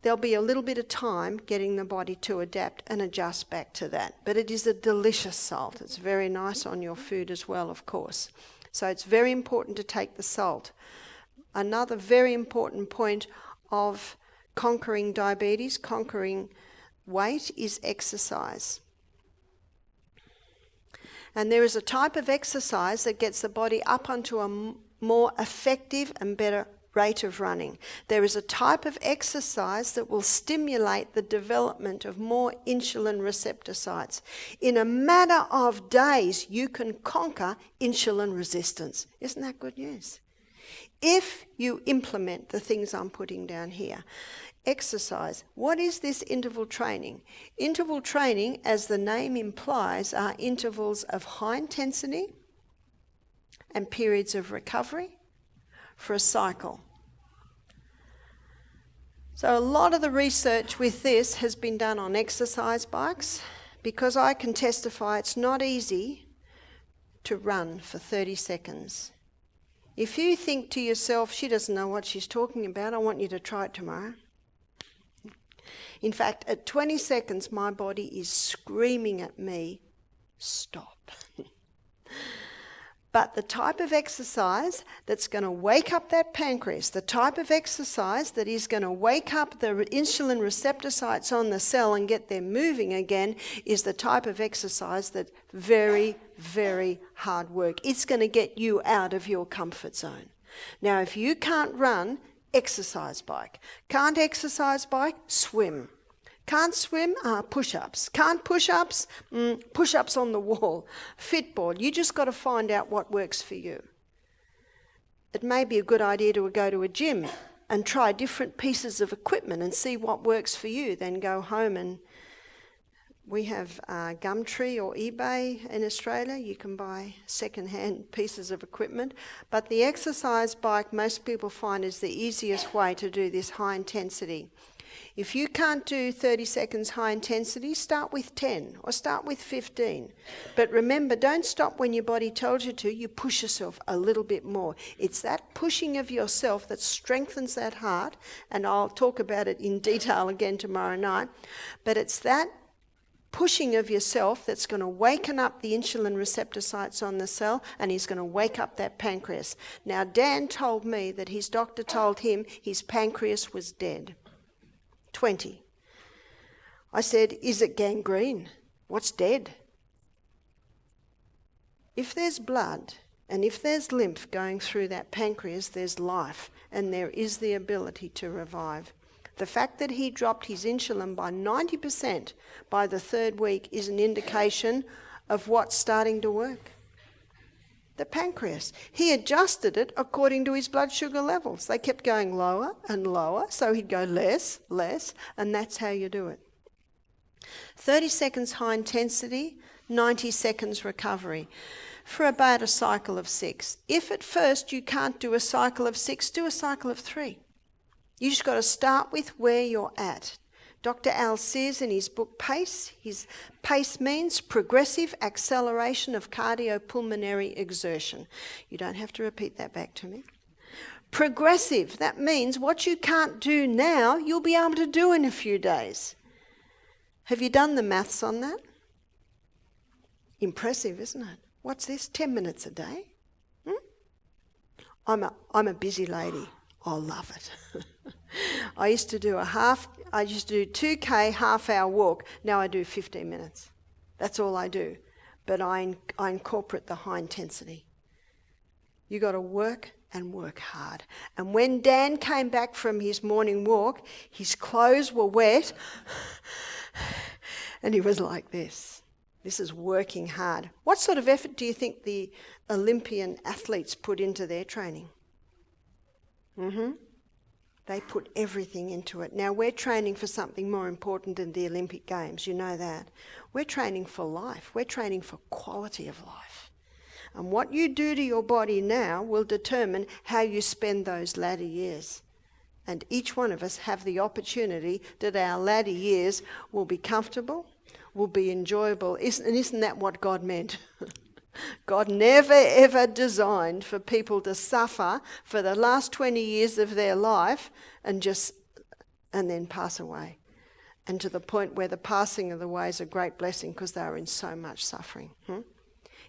there'll be a little bit of time getting the body to adapt and adjust back to that. But it is a delicious salt. It's very nice on your food as well, of course. So it's very important to take the salt. Another very important point of conquering diabetes, conquering weight, is exercise. And there is a type of exercise that gets the body up onto a more effective and better rate of running. There is a type of exercise that will stimulate the development of more insulin receptor sites. In a matter of days, you can conquer insulin resistance. Isn't that good news? If you implement the things I'm putting down here. Exercise. What is this interval training? Interval training, as the name implies, are intervals of high intensity and periods of recovery for a cycle. So a lot of the research with this has been done on exercise bikes, because I can testify it's not easy to run for 30 seconds. If you think to yourself, she doesn't know what she's talking about, I want you to try it tomorrow. In fact, at 20 seconds, my body is screaming at me, stop. But the type of exercise that's going to wake up that pancreas, the type of exercise that is going to wake up the insulin receptor sites on the cell and get them moving again, is the type of exercise that very, very hard work. It's going to get you out of your comfort zone. Now, if you can't run, exercise bike. Can't exercise bike? Swim. Can't swim? Push-ups. Can't push-ups? Push-ups on the wall. Fitboard. You just got to find out what works for you. It may be a good idea to go to a gym and try different pieces of equipment and see what works for you. Then go home and we have Gumtree or eBay in Australia. You can buy second-hand pieces of equipment. But the exercise bike, most people find, is the easiest way to do this high intensity. If you can't do 30 seconds high intensity, start with 10 or start with 15. But remember, don't stop when your body tells you to. You push yourself a little bit more. It's that pushing of yourself that strengthens that heart, and I'll talk about it in detail again tomorrow night. But it's that pushing of yourself that's going to waken up the insulin receptor sites on the cell, and he's going to wake up that pancreas. Now, Dan told me that his doctor told him his pancreas was dead. 20. I said, is it gangrene? What's dead? If there's blood and if there's lymph going through that pancreas, there's life, and there is the ability to revive. The fact that he dropped his insulin by 90% by the 3rd week is an indication of what's starting to work. The pancreas. He adjusted it according to his blood sugar levels. They kept going lower and lower, so he'd go less, and that's how you do it. 30 seconds high intensity, 90 seconds recovery for about a cycle of 6. If at first you can't do a cycle of 6, do a cycle of 3. You just got to start with where you're at. Dr. Al says in his book PACE, his PACE means progressive acceleration of cardiopulmonary exertion. You don't have to repeat that back to me. Progressive, that means what you can't do now, you'll be able to do in a few days. Have you done the maths on that? Impressive, isn't it? What's this, 10 minutes a day? I'm a busy lady. I love it. I used to do 2K half-hour walk. Now I do 15 minutes. That's all I do. But I incorporate the high intensity. You got to work and work hard. And when Dan came back from his morning walk, his clothes were wet, and he was like this. This is working hard. What sort of effort do you think the Olympian athletes put into their training? They put everything into it. Now, we're training for something more important than the Olympic Games, you know that. We're training for life. We're training for quality of life. And what you do to your body now will determine how you spend those latter years. And each one of us have the opportunity that our latter years will be comfortable, will be enjoyable. Isn't that what God meant? God never ever designed for people to suffer for the last 20 years of their life and then pass away. And to the point where the passing of the way is a great blessing because they are in so much suffering.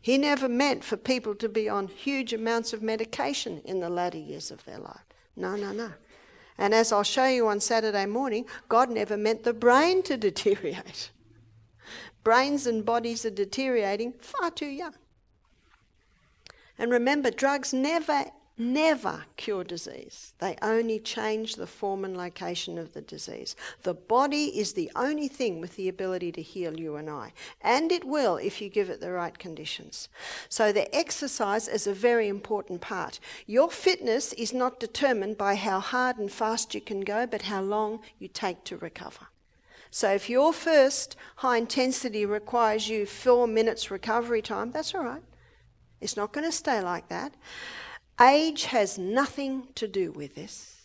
He never meant for people to be on huge amounts of medication in the latter years of their life. No. And as I'll show you on Saturday morning, God never meant the brain to deteriorate. Brains and bodies are deteriorating far too young. And remember, drugs never never cure disease. They only change the form and location of the disease. The body is the only thing with the ability to heal you and I. And it will if you give it the right conditions. So the exercise is a very important part. Your fitness is not determined by how hard and fast you can go, but how long you take to recover. So if your first high intensity requires you 4 minutes recovery time, that's all right. It's not going to stay like that. Age has nothing to do with this.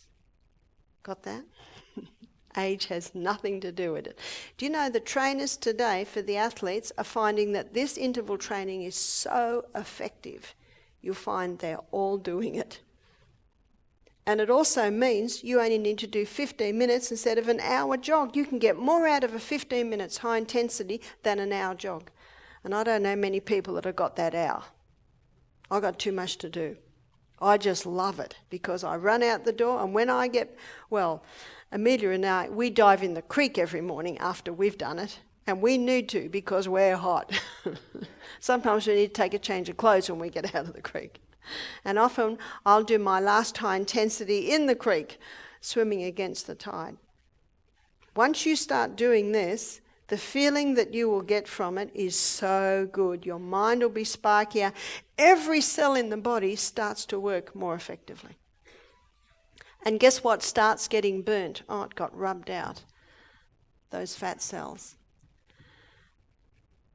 Got that? Age has nothing to do with it. Do you know the trainers today for the athletes are finding that this interval training is so effective? You'll find they're all doing it. And it also means you only need to do 15 minutes instead of an hour jog. You can get more out of a 15 minutes high intensity than an hour jog. And I don't know many people that have got that hour. I got too much to do. I just love it because I run out the door, and when I get, Amelia and I, we dive in the creek every morning after we've done it, and we need to because we're hot. Sometimes we need to take a change of clothes when we get out of the creek. And often I'll do my last high intensity in the creek, swimming against the tide. Once you start doing this, the feeling that you will get from it is so good. Your mind will be sparkier. Every cell in the body starts to work more effectively. And guess what starts getting burnt? Oh, it got rubbed out. Those fat cells.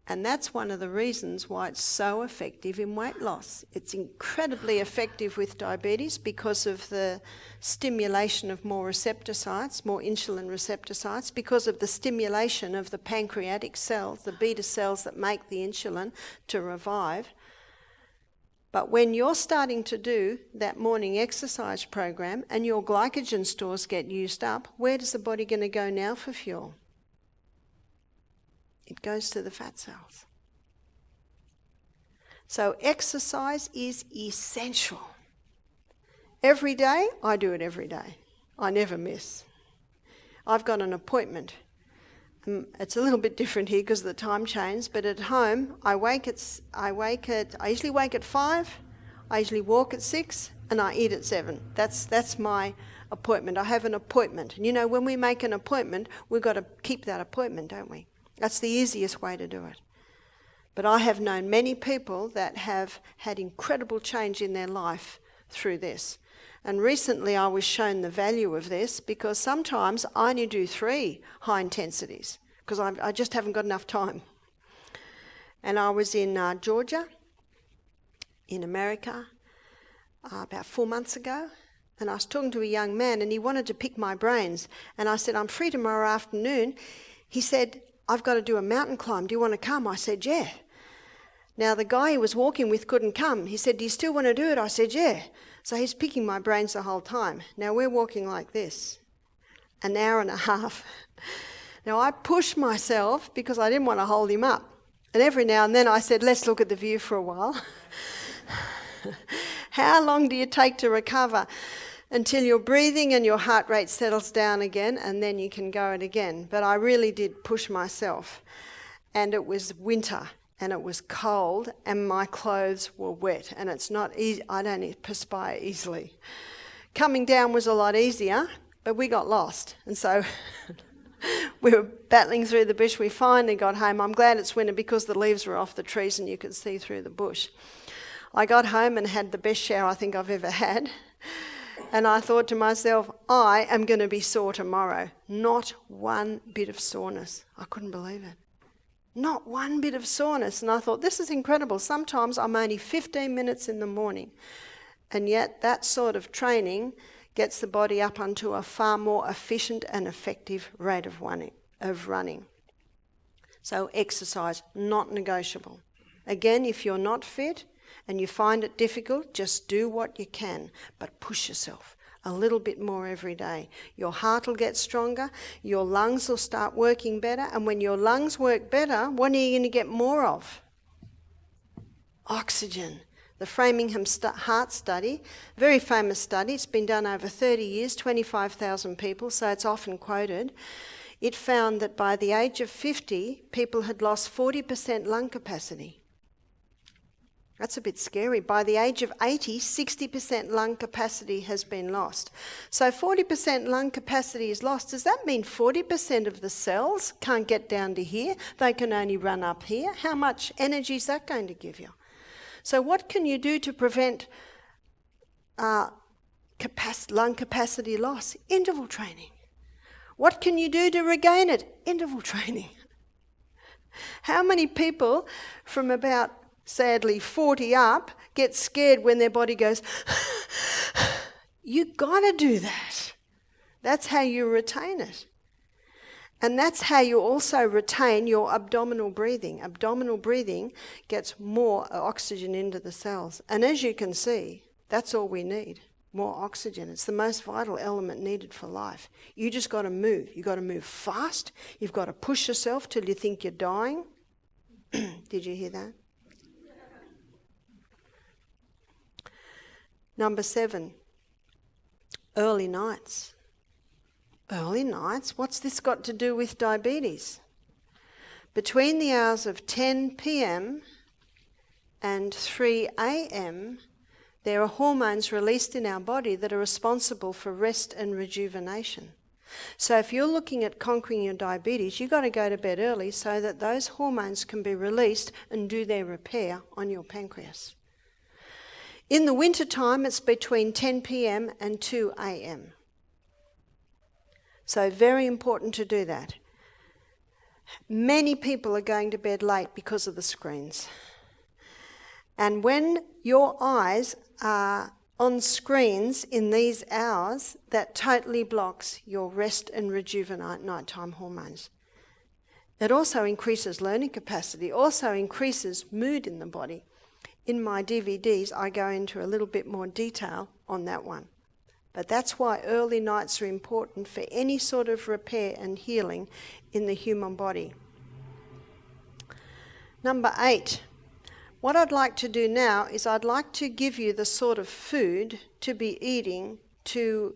And that's one of the reasons why it's so effective in weight loss. It's incredibly effective with diabetes because of the stimulation of more receptor sites, more insulin receptor sites, because of the stimulation of the pancreatic cells, the beta cells that make the insulin to revive. But when you're starting to do that morning exercise program and your glycogen stores get used up, where does the body going to go now for fuel? It goes to the fat cells. So exercise is essential. Every day, I do it every day. I never miss. I've got an appointment. It's a little bit different here because of the time change, but at home, I usually wake at 5, I usually walk at 6, and I eat at 7. That's my appointment. I have an appointment. And you know, when we make an appointment, we've got to keep that appointment, don't we? That's the easiest way to do it. But I have known many people that have had incredible change in their life through this. And recently I was shown the value of this because sometimes I only do 3 high intensities because I just haven't got enough time. And I was in Georgia, in America, about 4 months ago. And I was talking to a young man and he wanted to pick my brains. And I said, I'm free tomorrow afternoon. He said, I've got to do a mountain climb. Do you want to come? I said, yeah. Now, the guy he was walking with couldn't come. He said, do you still want to do it? I said, yeah. So he's picking my brains the whole time. Now, we're walking like this, an hour and a half. Now, I pushed myself because I didn't want to hold him up. And every now and then I said, let's look at the view for a while. How long do you take to recover? Until your breathing and your heart rate settles down again, and then you can go it again. But I really did push myself. And it was winter, and it was cold, and my clothes were wet. And it's not easy. I don't perspire easily. Coming down was a lot easier, but we got lost. And so we were battling through the bush. We finally got home. I'm glad it's winter because the leaves were off the trees and you could see through the bush. I got home and had the best shower I think I've ever had. And I thought to myself, I am going to be sore tomorrow. Not one bit of soreness. I couldn't believe it. Not one bit of soreness. And I thought, this is incredible. Sometimes I'm only 15 minutes in the morning. And yet that sort of training gets the body up onto a far more efficient and effective rate of running. So exercise, not negotiable. Again, if you're not fit, and you find it difficult, just do what you can, but push yourself a little bit more every day. Your heart will get stronger, your lungs will start working better, and when your lungs work better, what are you going to get more of? Oxygen. The Framingham Heart Study, very famous study, it's been done over 30 years, 25,000 people, so it's often quoted. It found that by the age of 50, people had lost 40% lung capacity. That's a bit scary. By the age of 80, 60% lung capacity has been lost. So 40% lung capacity is lost. Does that mean 40% of the cells can't get down to here? They can only run up here? How much energy is that going to give you? So what can you do to prevent lung capacity loss? Interval training. What can you do to regain it? Interval training. How many people from about, sadly, 40 up get scared when their body goes, you got to do that. That's how you retain it. And that's how you also retain your abdominal breathing. Abdominal breathing gets more oxygen into the cells. And as you can see, that's all we need, more oxygen. It's the most vital element needed for life. You just got to move. You've got to move fast. You've got to push yourself till you think you're dying. Did you hear that? Number 7, early nights. Early nights? What's this got to do with diabetes? Between the hours of 10 p.m. and 3 a.m., there are hormones released in our body that are responsible for rest and rejuvenation. So if you're looking at conquering your diabetes, you've got to go to bed early so that those hormones can be released and do their repair on your pancreas. In the winter time, it's between 10 p.m. and 2 a.m. So very important to do that. Many people are going to bed late because of the screens. And when your eyes are on screens in these hours, that totally blocks your rest and rejuvenate nighttime hormones. It also increases learning capacity, also increases mood in the body. In my DVDs, I go into a little bit more detail on that one. But that's why early nights are important for any sort of repair and healing in the human body. Number 8. What I'd like to do now is I'd like to give you the sort of food to be eating to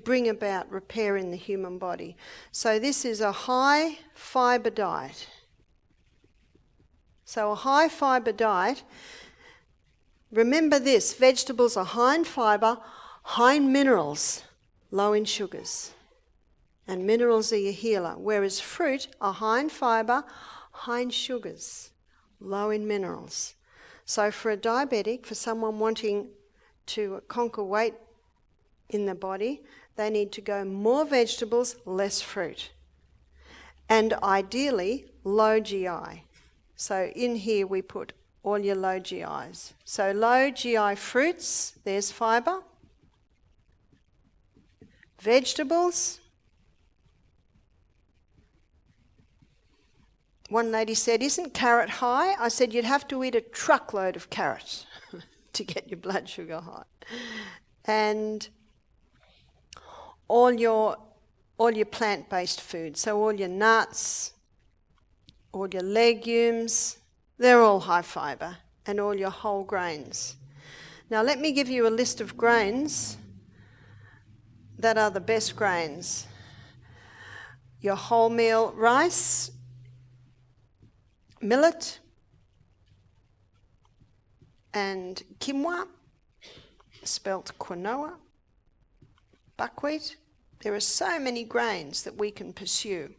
bring about repair in the human body. So this is a high fibre diet. So a high fibre diet, remember this, vegetables are high in fibre, high in minerals, low in sugars. And minerals are your healer, whereas fruit are high in fibre, high in sugars, low in minerals. So for a diabetic, for someone wanting to conquer weight in the body, they need to go more vegetables, less fruit. And ideally, low GI. So in here we put all your low GIs. So low GI fruits, there's fibre. Vegetables. One lady said, isn't carrot high? I said, you'd have to eat a truckload of carrots to get your blood sugar high. And all your plant-based food, so all your nuts, all your legumes, they're all high fibre, and all your whole grains. Now let me give you a list of grains that are the best grains. Your wholemeal rice, millet, and quinoa, spelt quinoa, buckwheat. There are so many grains that we can pursue.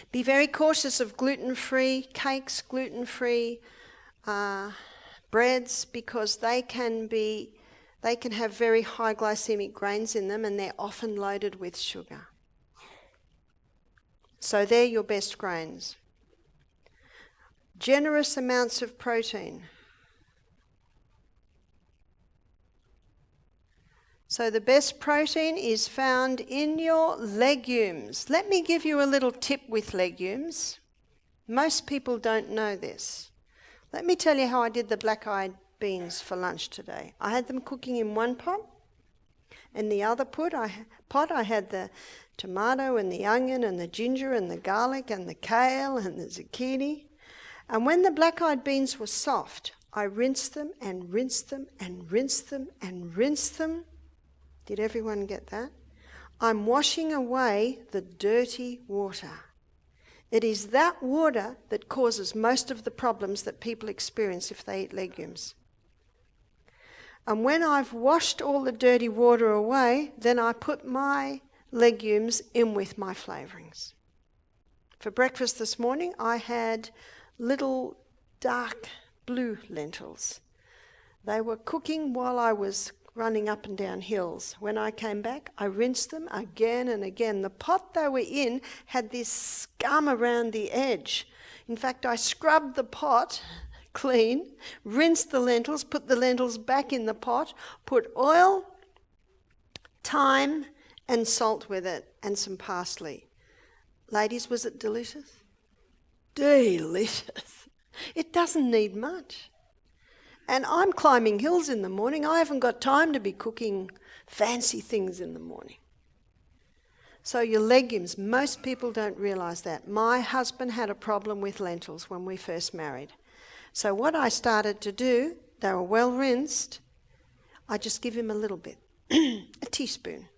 Be very cautious of gluten-free cakes, gluten-free breads, because they can have very high glycemic grains in them, and they're often loaded with sugar. So they're your best grains. Generous amounts of protein. So the best protein is found in your legumes. Let me give you a little tip with legumes. Most people don't know this. Let me tell you how I did the black-eyed beans for lunch today. I had them cooking in one pot. In the other pot, I had the tomato and the onion and the ginger and the garlic and the kale and the zucchini. And when the black-eyed beans were soft, I rinsed them and rinsed them and rinsed them and rinsed them. Did everyone get that? I'm washing away the dirty water. It is that water that causes most of the problems that people experience if they eat legumes. And when I've washed all the dirty water away, then I put my legumes in with my flavourings. For breakfast this morning, I had little dark blue lentils. They were cooking while I was running up and down hills. When I came back, I rinsed them again and again. The pot they were in had this scum around the edge. In fact, I scrubbed the pot clean, rinsed the lentils, put the lentils back in the pot, put oil, thyme and salt with it, and some parsley. Ladies, was it delicious? Delicious. It doesn't need much. And I'm climbing hills in the morning. I haven't got time to be cooking fancy things in the morning. So your legumes, most people don't realise that. My husband had a problem with lentils when we first married. So what I started to do, they were well rinsed, I just give him a little bit, a teaspoon.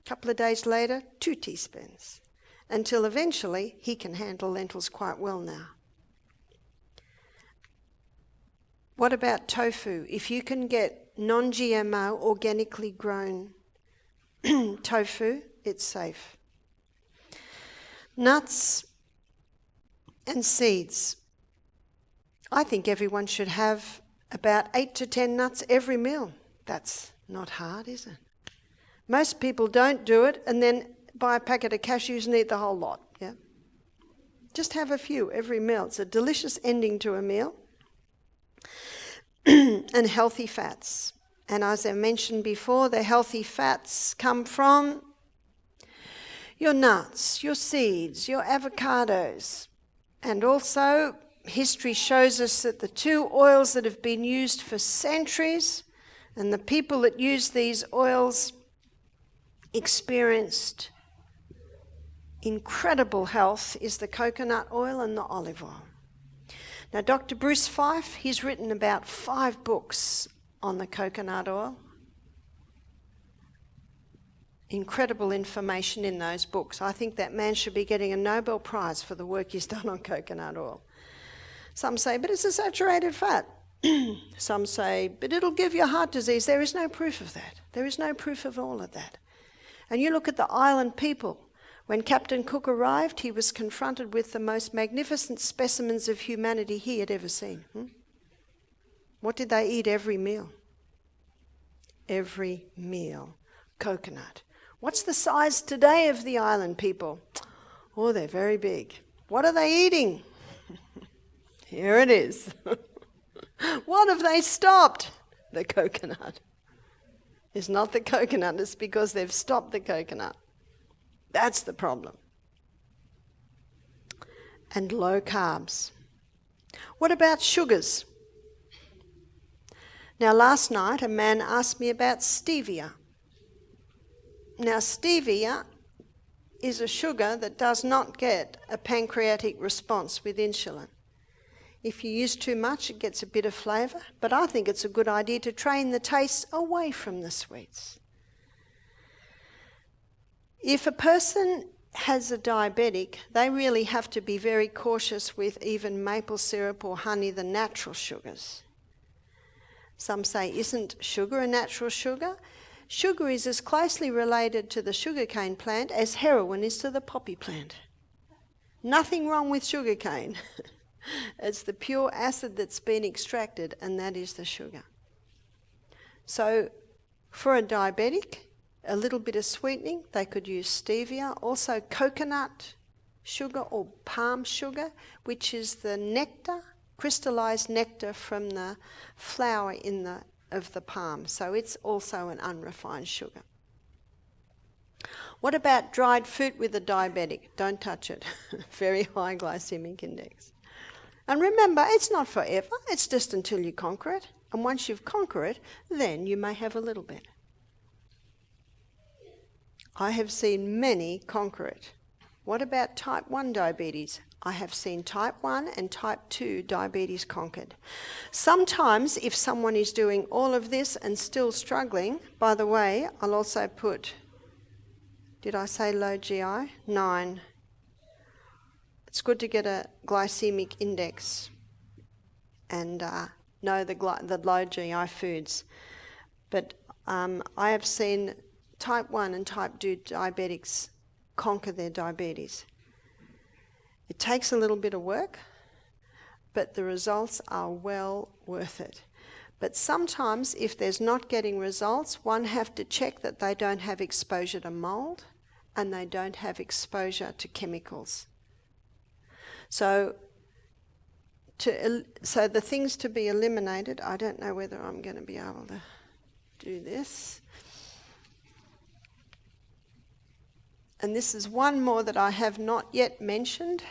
A couple of days later, 2 teaspoons, until eventually he can handle lentils quite well now. What about tofu? If you can get non-GMO, organically grown tofu, it's safe. Nuts and seeds. I think everyone should have about 8 to 10 nuts every meal. That's not hard, is it? Most people don't do it and then buy a packet of cashews and eat the whole lot. Yeah, just have a few every meal. It's a delicious ending to a meal. And healthy fats. And as I mentioned before, the healthy fats come from your nuts, your seeds, your avocados. And also, history shows us that the 2 oils that have been used for centuries, and the people that use these oils experienced incredible health, is the coconut oil and the olive oil. Now, Dr. Bruce Fife, he's written about 5 books on the coconut oil. Incredible information in those books. I think that man should be getting a Nobel Prize for the work he's done on coconut oil. Some say, but it's a saturated fat. Some say, but it'll give you heart disease. There is no proof of that. There is no proof of all of that. And you look at the island people. When Captain Cook arrived, he was confronted with the most magnificent specimens of humanity he had ever seen. What did they eat every meal? Every meal. Coconut. What's the size today of the island people? Oh, they're very big. What are they eating? Here it is. What have they stopped? The coconut. It's not the coconut, it's because they've stopped the coconut. That's the problem. And low carbs. What about sugars? Now, last night a man asked me about stevia. Now, stevia is a sugar that does not get a pancreatic response with insulin. If you use too much, it gets a bit of flavour, but I think it's a good idea to train the taste away from the sweets. If a person has a diabetic, they really have to be very cautious with even maple syrup or honey, the natural sugars. Some say, isn't sugar a natural sugar? Sugar is as closely related to the sugarcane plant as heroin is to the poppy plant. Nothing wrong with sugarcane. It's the pure acid that's been extracted, and that is the sugar. So for a diabetic, a little bit of sweetening, they could use stevia. Also coconut sugar or palm sugar, which is the nectar, crystallized nectar from the flower of the palm. So it's also an unrefined sugar. What about dried fruit with a diabetic? Don't touch it. Very high glycemic index. And remember, it's not forever. It's just until you conquer it. And once you've conquered it, then you may have a little bit. I have seen many conquer it. What about type 1 diabetes? I have seen type 1 and type 2 diabetes conquered. Sometimes if someone is doing all of this and still struggling, by the way, I'll also put, did I say low GI? 9. It's good to get a glycemic index and know the low GI foods. But I have seen type 1 and type 2 diabetics conquer their diabetes. It takes a little bit of work, but the results are well worth it. But sometimes if there's not getting results, one have to check that they don't have exposure to mold and they don't have exposure to chemicals. So the things to be eliminated, I don't know whether I'm going to be able to do this. And this is one more that I have not yet mentioned.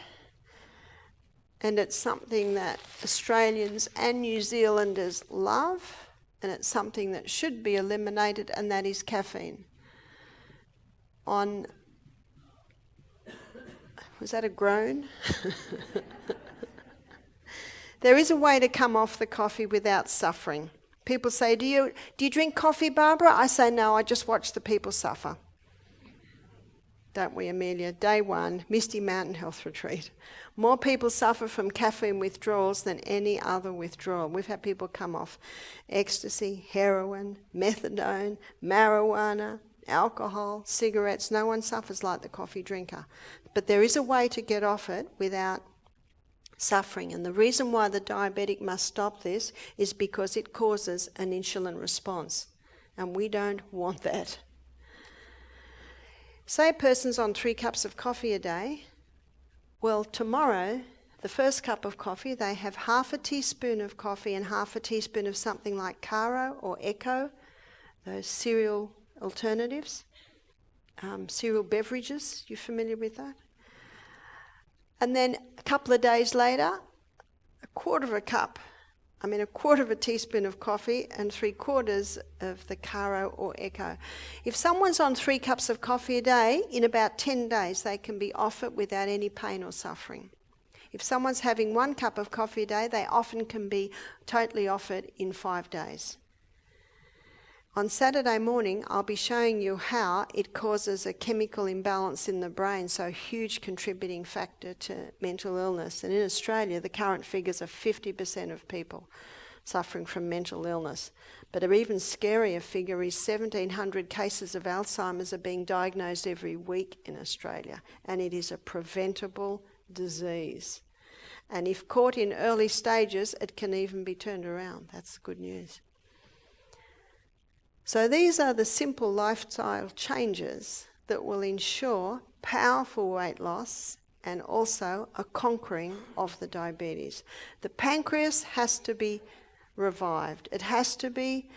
And it's something that Australians and New Zealanders love, and it's something that should be eliminated, and that is caffeine. Was that a groan? There is a way to come off the coffee without suffering. People say, do you drink coffee, Barbara? I say, no, I just watch the people suffer. Don't we, Amelia? Day 1, Misty Mountain Health Retreat. More people suffer from caffeine withdrawals than any other withdrawal. We've had people come off ecstasy, heroin, methadone, marijuana, alcohol, cigarettes. No one suffers like the coffee drinker. But there is a way to get off it without suffering. And the reason why the diabetic must stop this is because it causes an insulin response. And we don't want that. Say a person's on 3 cups of coffee a day. Well, tomorrow, the first cup of coffee, they have half a teaspoon of coffee and half a teaspoon of something like Caro or Echo, those cereal alternatives, cereal beverages. You familiar with that? And then a couple of days later, a quarter of a teaspoon of coffee and 3/4 of the Caro or Echo. If someone's on 3 cups of coffee a day, in about 10 days they can be off it without any pain or suffering. If someone's having 1 cup of coffee a day, they often can be totally off it in 5 days. On Saturday morning, I'll be showing you how it causes a chemical imbalance in the brain, so a huge contributing factor to mental illness. And in Australia, the current figures are 50% of people suffering from mental illness. But an even scarier figure is 1,700 cases of Alzheimer's are being diagnosed every week in Australia, and it is a preventable disease. And if caught in early stages, it can even be turned around. That's good news. So these are the simple lifestyle changes that will ensure powerful weight loss and also a conquering of the diabetes. The pancreas has to be revived. It has to be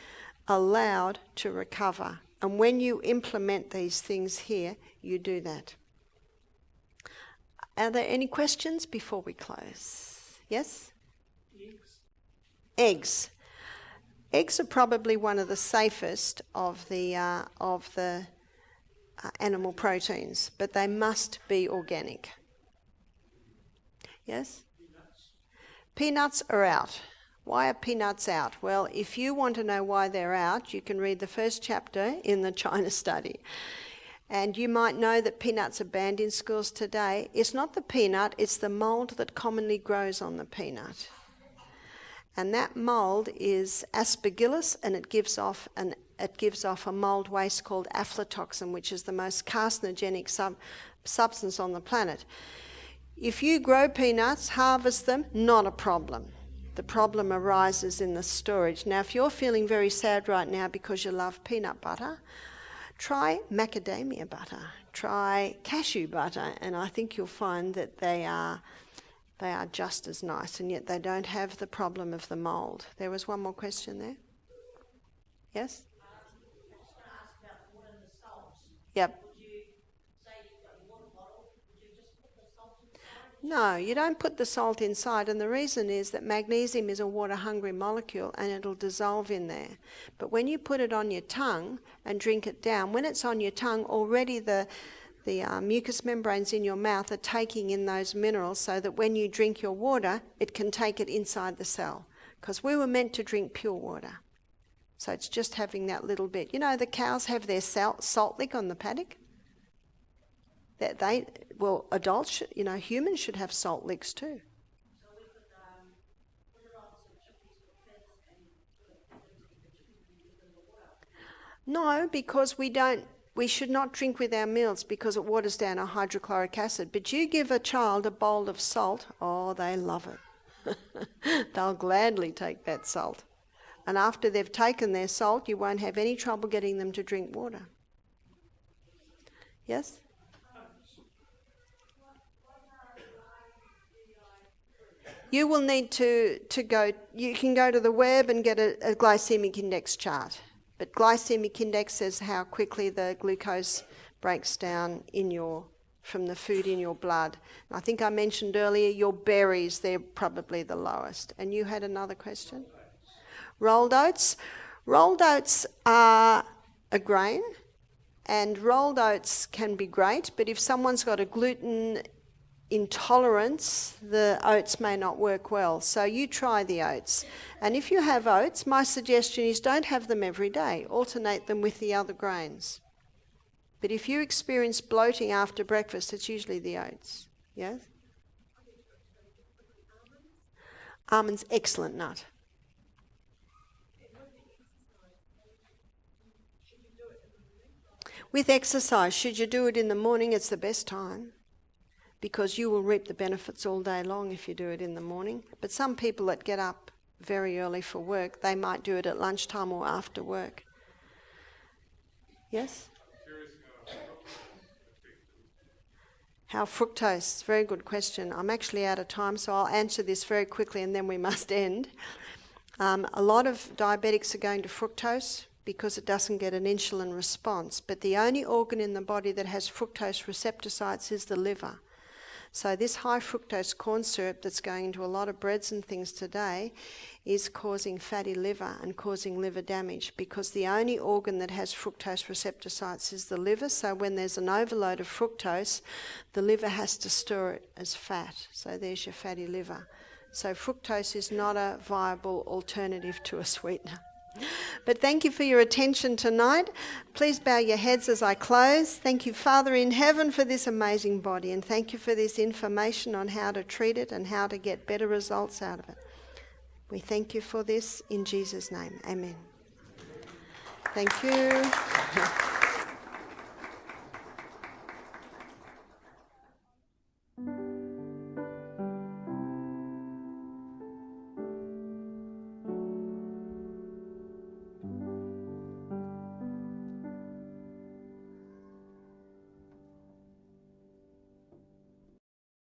allowed to recover. And when you implement these things here, you do that. Are there any questions before we close? Yes? Eggs. Eggs are probably one of the safest of the animal proteins, but they must be organic. Yes? Peanuts are out. Why are peanuts out? Well, if you want to know why they're out, you can read the first chapter in the China study. And you might know that peanuts are banned in schools today. It's not the peanut, it's the mould that commonly grows on the peanut. And that mould is aspergillus, and it gives off a mould waste called aflatoxin, which is the most carcinogenic substance on the planet. If you grow peanuts, harvest them, not a problem. The problem arises in the storage. Now, if you're feeling very sad right now because you love peanut butter, try macadamia butter, try cashew butter, and I think you'll find that they are just as nice, and yet they don't have the problem of the mould. There was one more question there. Yes? I just want to ask about the water and the salt. Yep. Would you say you've got your water bottle, would you just put the salt inside? No, you don't put the salt inside, and the reason is that magnesium is a water-hungry molecule and it'll dissolve in there. But when you put it on your tongue and drink it down, when it's on your tongue, already the mucous membranes in your mouth are taking in those minerals so that when you drink your water, it can take it inside the cell. Because we were meant to drink pure water. So it's just having that little bit. You know, the cows have their salt lick on the paddock. Adults, humans should have salt licks too. So we could put it on some chickpeas with pits and put it in the water. No, because we should not drink with our meals because it waters down our hydrochloric acid. But you give a child a bowl of salt, oh, they love it. They'll gladly take that salt. And after they've taken their salt, you won't have any trouble getting them to drink water. Yes? You will need to go, you can go to the web and get a glycemic index chart. But glycemic index says how quickly the glucose breaks down from the food in your blood. And I think I mentioned earlier your berries, they're probably the lowest. And you had another question? Rolled oats. Rolled oats are a grain, and rolled oats can be great, but if someone's got a gluten intolerance, the oats may not work well. So you try the oats. And if you have oats, my suggestion is don't have them every day. Alternate them with the other grains. But if you experience bloating after breakfast, it's usually the oats. Yes? Almonds, excellent nut. With exercise, should you do it in the morning, it's the best time, because you will reap the benefits all day long if you do it in the morning. But some people that get up very early for work, they might do it at lunchtime or after work. Yes? How fructose? Very good question. I'm actually out of time, so I'll answer this very quickly and then we must end. A lot of diabetics are going to fructose because it doesn't get an insulin response. But the only organ in the body that has fructose receptor sites is the liver. So this high fructose corn syrup that's going into a lot of breads and things today is causing fatty liver and causing liver damage, because the only organ that has fructose receptor sites is the liver. So when there's an overload of fructose, the liver has to store it as fat. So there's your fatty liver. So fructose is not a viable alternative to a sweetener. But thank you for your attention tonight. Please bow your heads as I close. Thank you, Father in heaven, for this amazing body, and thank you for this information on how to treat it and how to get better results out of it. We thank you for this in Jesus' name. Amen. Thank you.